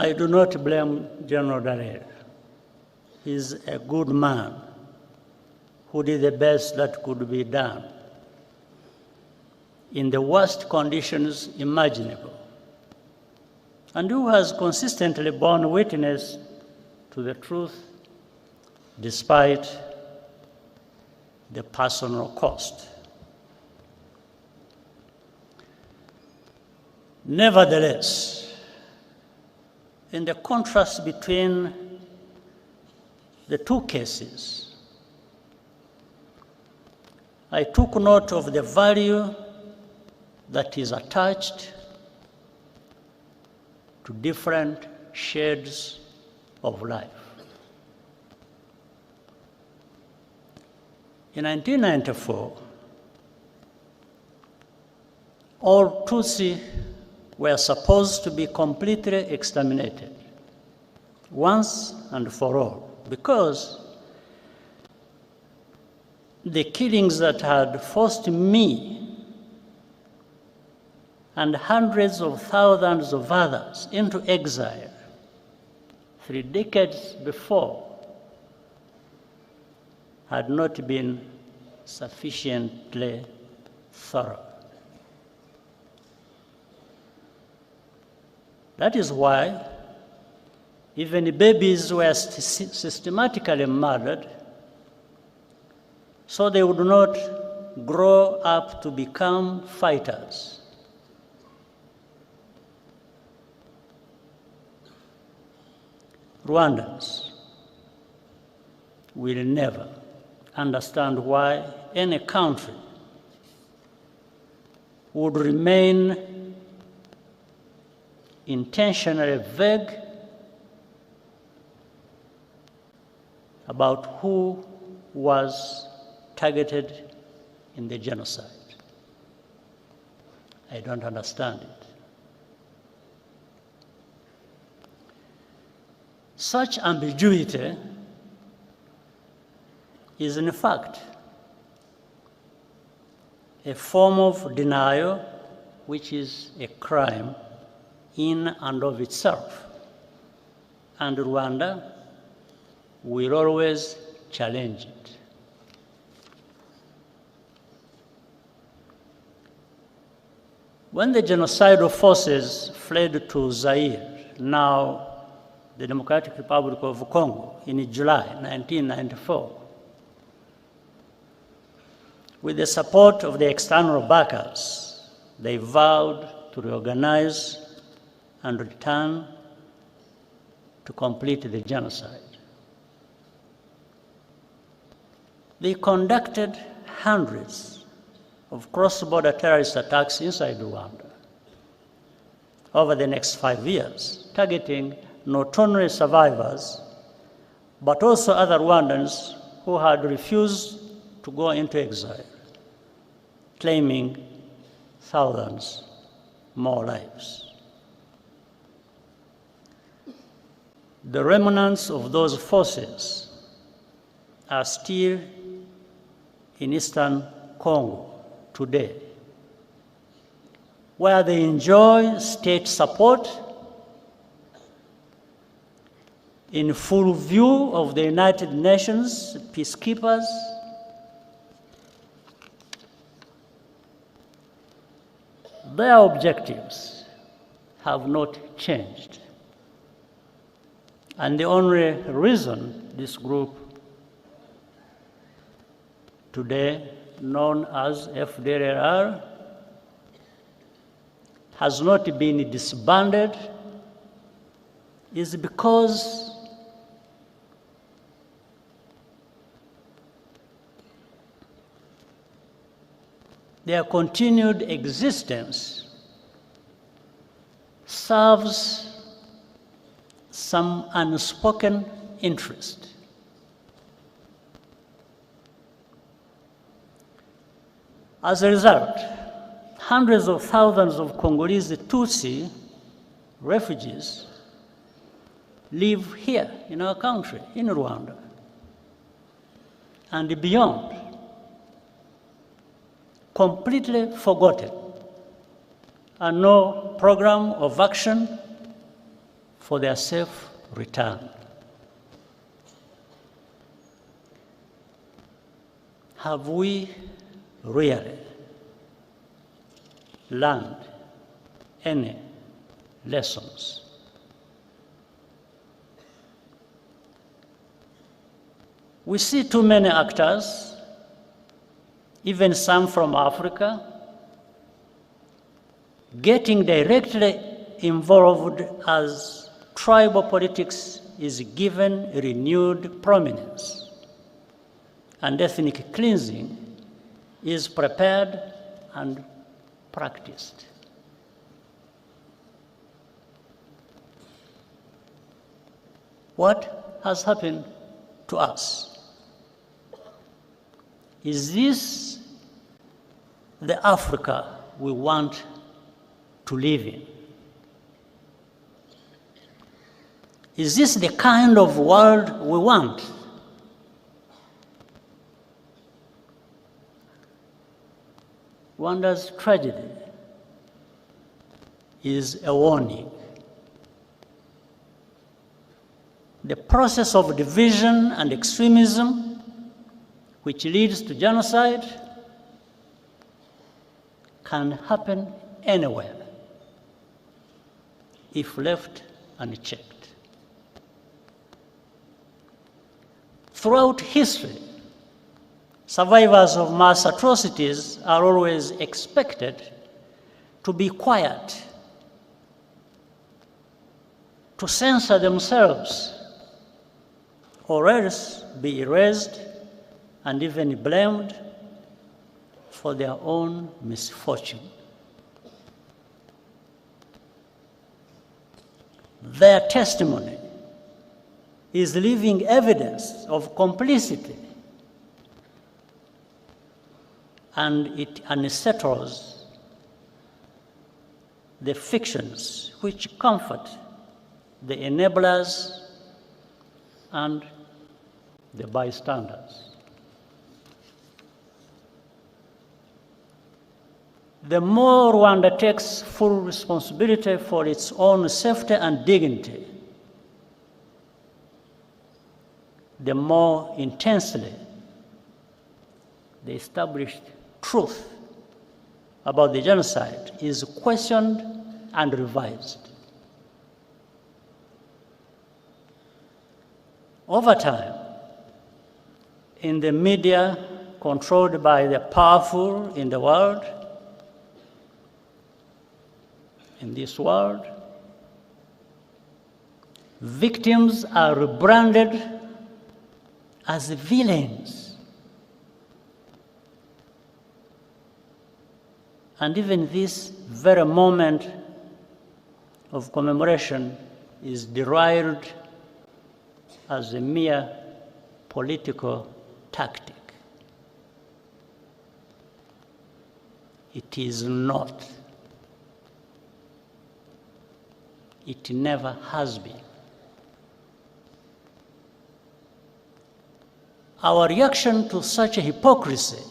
I do not blame General Dallaire. He's a good man who did the best that could be done in the worst conditions imaginable, and who has consistently borne witness to the truth despite the personal cost. Nevertheless, in the contrast between the two cases, I took note of the value that is attached to different shades of life. In 1994, all Tutsi were supposed to be completely exterminated once and for all, because the killings that had forced me and hundreds of thousands of others into exile 3 decades before had not been sufficiently thorough. That is why even babies were systematically murdered so they would not grow up to become fighters. Rwandans will never understand why any country would remain intentionally vague about who was targeted in the genocide. I don't understand it. Such ambiguity is in fact a form of denial which is a crime in and of itself, and Rwanda will always challenge it. When the genocidal forces fled to Zaire, now the Democratic Republic of Congo, in July 1994, with the support of the external backers, they vowed to reorganize and return to complete the genocide. They conducted hundreds of cross-border terrorist attacks inside Rwanda over the next 5 years, targeting not only survivors, but also other Rwandans who had refused to go into exile, claiming thousands more lives. The remnants of those forces are still in eastern Congo today, where they enjoy state support in full view of the United Nations peacekeepers, their objectives have not changed. And the only reason this group today known as FDLR has not been disbanded is because their continued existence serves some unspoken interest. As a result, hundreds of thousands of Congolese Tutsi refugees live here in our country, in Rwanda, and beyond, completely forgotten, and no program of action for their safe return. Have we really learned any lessons? We see too many actors, even some from Africa, getting directly involved as tribal politics is given renewed prominence, and ethnic cleansing is prepared and practiced. What has happened to us? Is this the Africa we want to live in? Is this the kind of world we want? Rwanda's tragedy is a warning. The process of division and extremism, which leads to genocide, can happen anywhere if left unchecked. Throughout history, survivors of mass atrocities are always expected to be quiet, to censor themselves, or else be erased and even blamed for their own misfortune. Their testimony is living evidence of complicity, and it unsettles the fictions which comfort the enablers and the bystanders. The more Rwanda takes full responsibility for its own safety and dignity, the more intensely the established truth about the genocide is questioned and revised. Over time, in the media controlled by the powerful in the world, in this world, victims are branded as villains. And even this very moment of commemoration is derived as a mere political tactic. It is not. It never has been. Our reaction to such a hypocrisy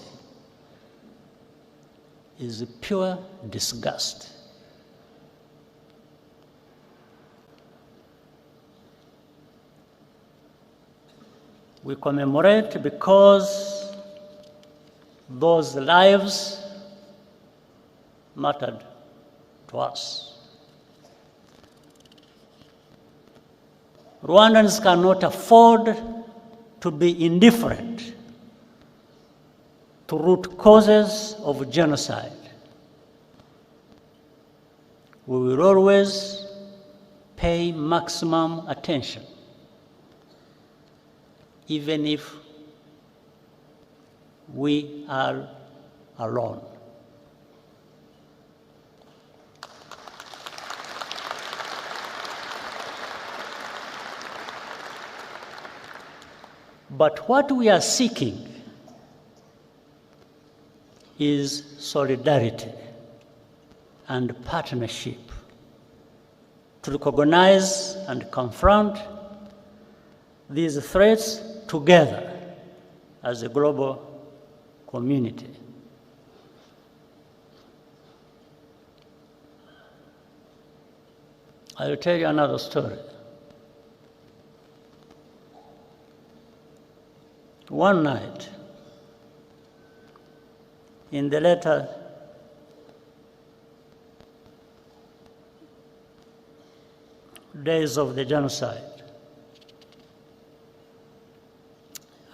is pure disgust. We commemorate because those lives mattered to us. Rwandans cannot afford to be indifferent to root causes of genocide. We will always pay maximum attention, even if we are alone. But what we are seeking is solidarity and partnership to recognize and confront these threats together as a global community. I will tell you another story. One night, in the later days of the genocide,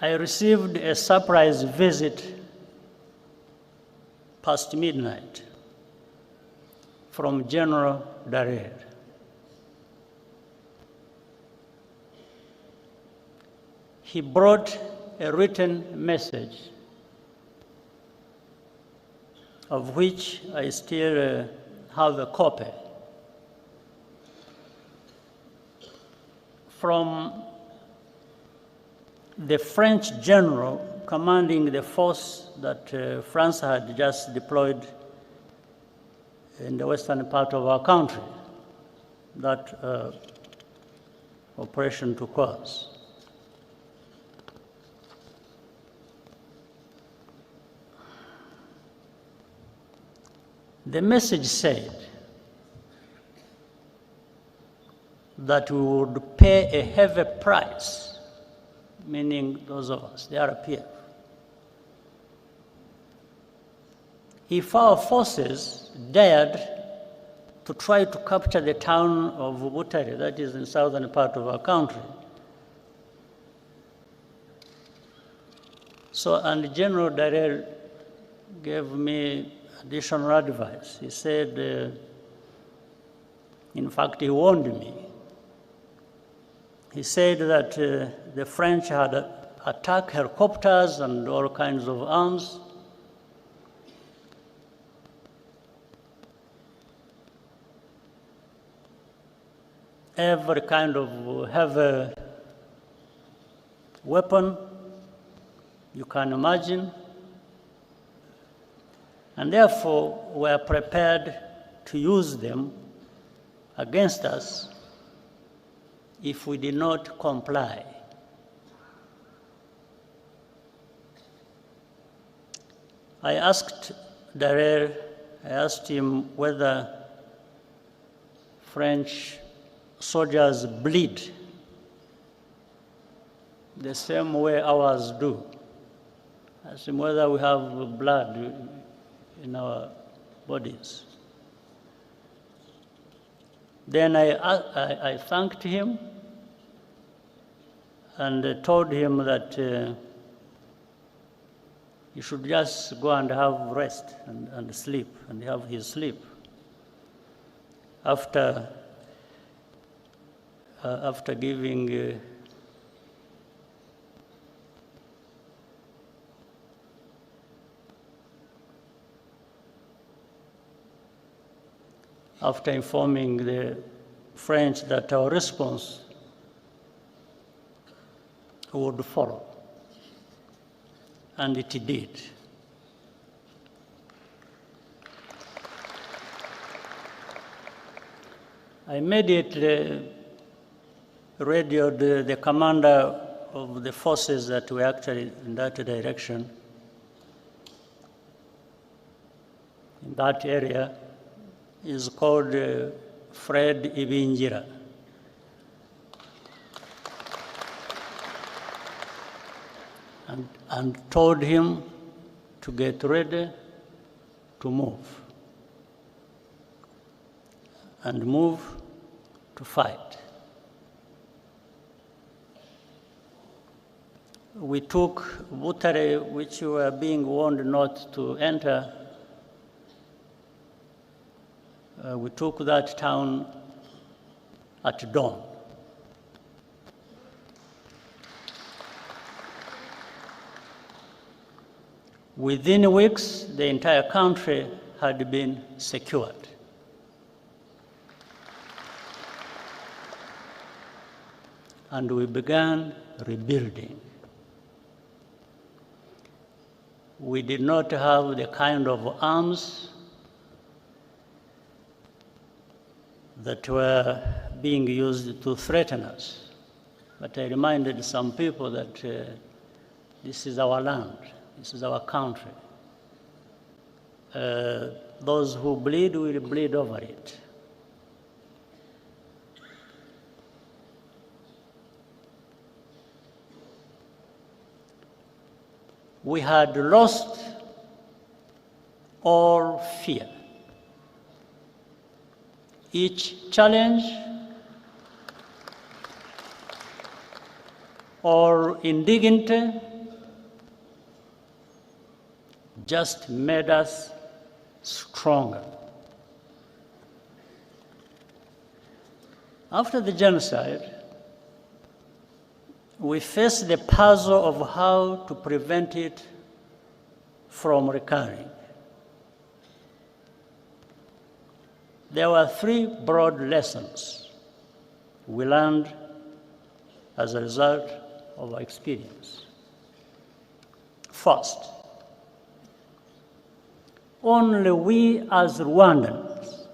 I received a surprise visit past midnight from General Dallaire. He brought a written message of which I still have a copy from the French general commanding the force that France had just deployed in the western part of our country. That operation took place. The message said that we would pay a heavy price, meaning those of us, the RPF, if our forces dared to try to capture the town of Butare, that is in the southern part of our country. So, and General Dallaire gave me additional advice. He said, in fact, he warned me. He said that the French had attacked helicopters and all kinds of arms. Every kind of heavy weapon you can imagine. And therefore, we are prepared to use them against us if we did not comply. I asked Dallaire, I asked him whether French soldiers bleed the same way ours do. I asked him whether we have blood in our bodies. Then I thanked him and told him that he should just go and have rest and sleep, and have his sleep. After after giving after informing the French that our response would follow, and it did. I immediately radioed the commander of the forces that were actually in that direction, in that area, is called Fred Ibingira. And told him to get ready to move and move to fight. We took Butare, which we were being warned not to enter. We took that town at dawn. Within weeks, the entire country had been secured. And we began rebuilding. We did not have the kind of arms that were being used to threaten us. But I reminded some people that this is our land, this is our country. Those who bleed will bleed over it. We had lost all fear. Each challenge or indignity just made us stronger. After the genocide, we faced the puzzle of how to prevent it from recurring. There were three broad lessons we learned as a result of our experience. First, only we as Rwandans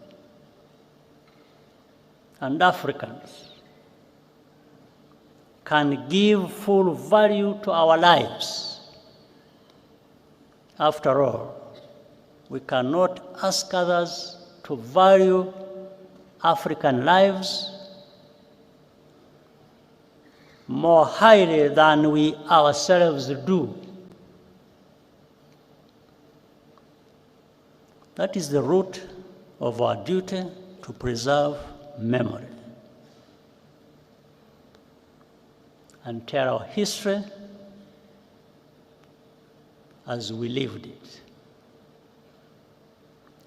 and Africans can give full value to our lives. After all, we cannot ask others to value African lives more highly than we ourselves do. That is the root of our duty to preserve memory and tell our history as we lived it.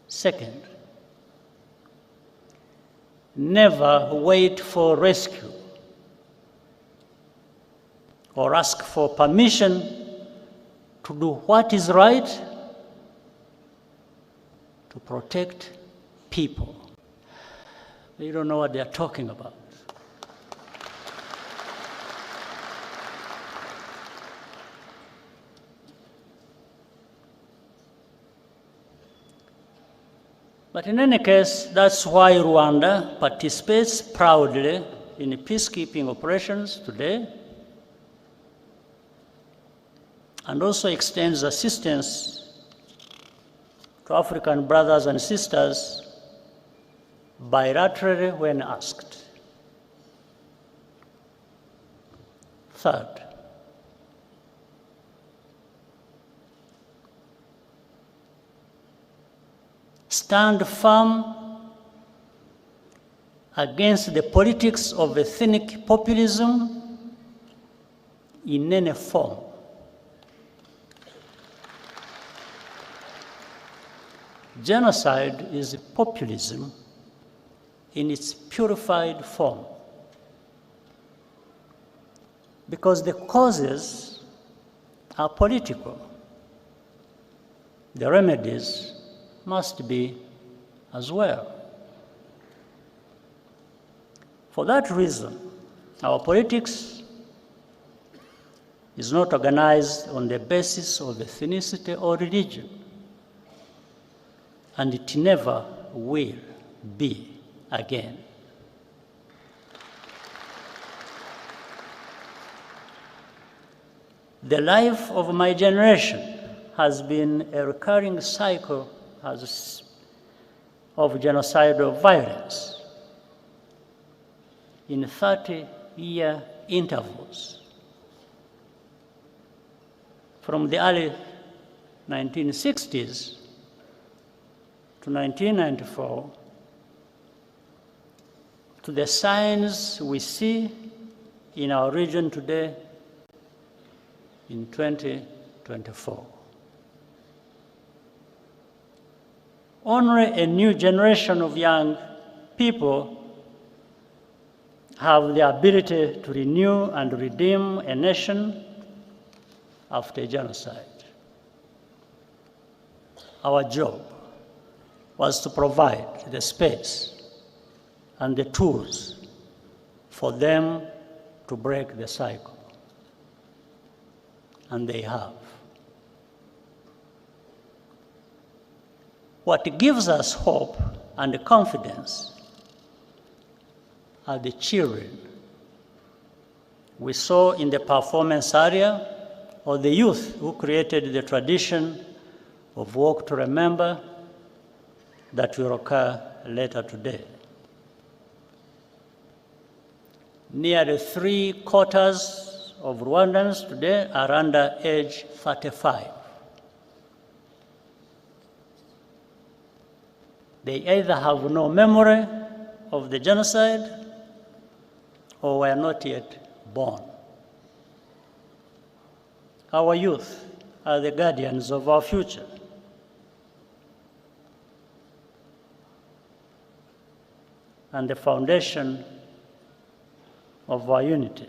Second, never wait for rescue or ask for permission to do what is right to protect people. They don't know what they're talking about. But in any case, that's why Rwanda participates proudly in peacekeeping operations today and also extends assistance to African brothers and sisters bilaterally when asked. Third, stand firm against the politics of ethnic populism in any form. Genocide is populism in its purified form. because the causes are political. The remedies must be as well. For that reason, our politics is not organized on the basis of ethnicity or religion, and it never will be again. The life of my generation has been a recurring cycle of genocidal violence in 30-year intervals. From the early 1960s to 1994, to the signs we see in our region today in 2024. Only a new generation of young people have the ability to renew and redeem a nation after genocide. Our job was to provide the space and the tools for them to break the cycle. And they have. What gives us hope and confidence are the children we saw in the performance area, or the youth who created the tradition of Walk to Remember that will occur later today. Nearly 3/4 of Rwandans today are under age 35. They either have no memory of the genocide or were not yet born. Our youth are the guardians of our future. And the foundation of our unity,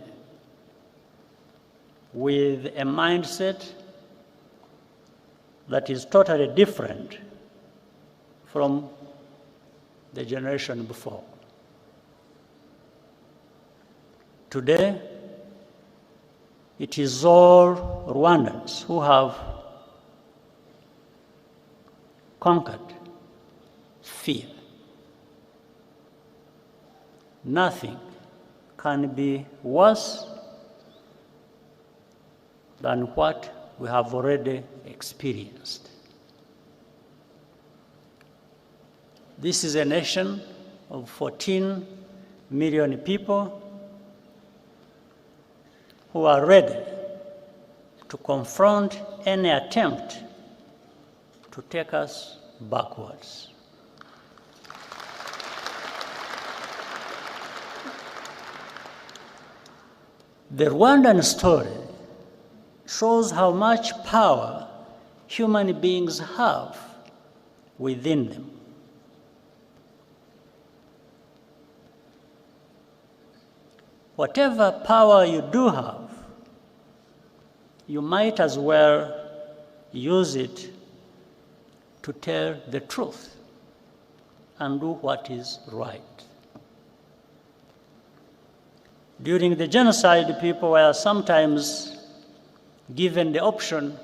with a mindset that is totally different from the generation before. Today, it is all Rwandans who have conquered fear. Nothing can be worse than what we have already experienced. This is a nation of 14 million people who are ready to confront any attempt to take us backwards. The Rwandan story shows how much power human beings have within them. Whatever power you do have, you might as well use it to tell the truth and do what is right. During the genocide, people were sometimes given the option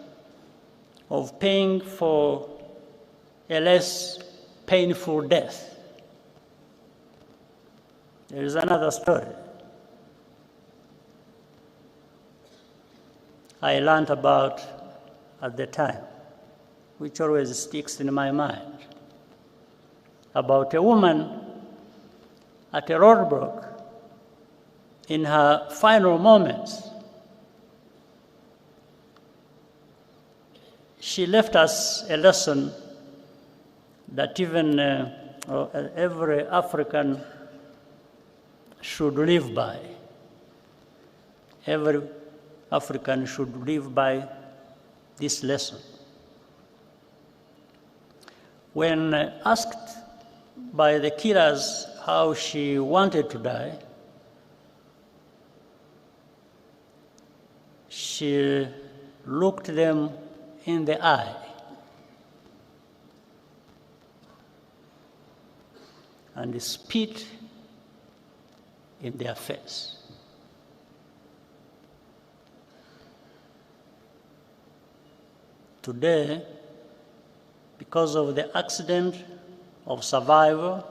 of paying for a less painful death. There is another story I learned about at the time, which always sticks in my mind, about a woman at a roadblock in her final moments. She left us a lesson that even every African should live by. Every African should live by this lesson. When asked by the killers how she wanted to die, she looked them in the eye and spit in their face. Today, because of the accident of survival,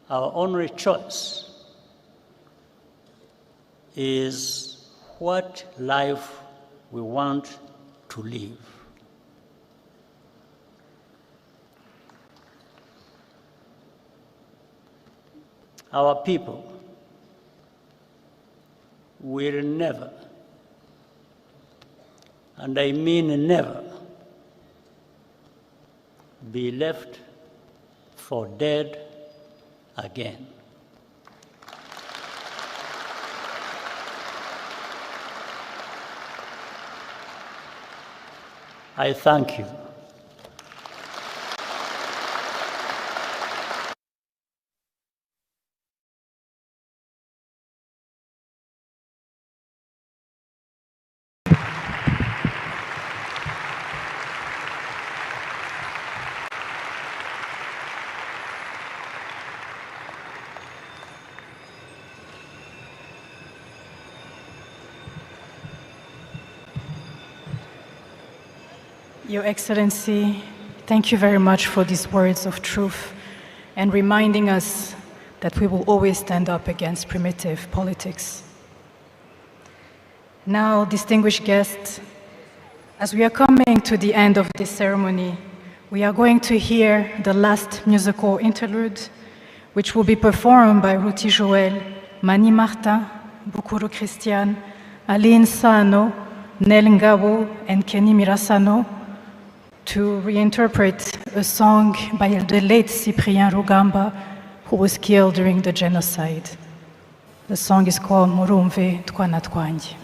our only choice is what life we want to live. Our people will never, and I mean never, be left for dead again. I thank you. Your Excellency, thank you very much for these words of truth and reminding us that we will always stand up against primitive politics. Now, distinguished guests, as we are coming to the end of this ceremony, we are going to hear the last musical interlude, which will be performed by Ruti Joël, Mani Martin, Bukuru Christian, Aline Sano, Nel Ngabo, and Kenny Mirasano, to reinterpret a song by the late Cyprien Rugamba, who was killed during the genocide. The song is called Murumve Twana Twanjye.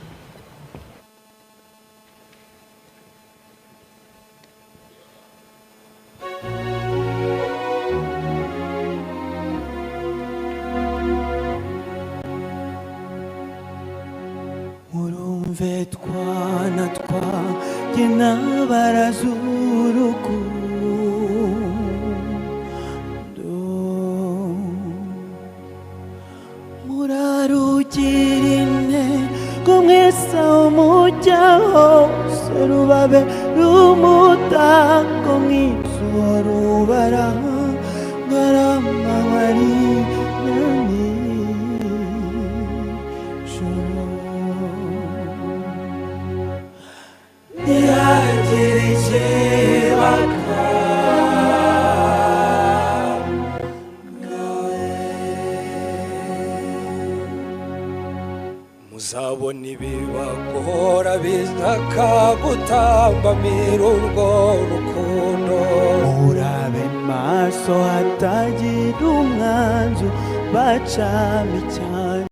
Murumve twana twanjye n'abarazurukundo, murarugira intego mwese aho mujya hose, rubabe rumutango mw'ibyo rubara ngarama bari nijoro. Ntihagire ikibaka muzabona ibibagora bizaka gutambamira urwo rukundo, murabe maso hatagira umwanzu bacamo icyaha.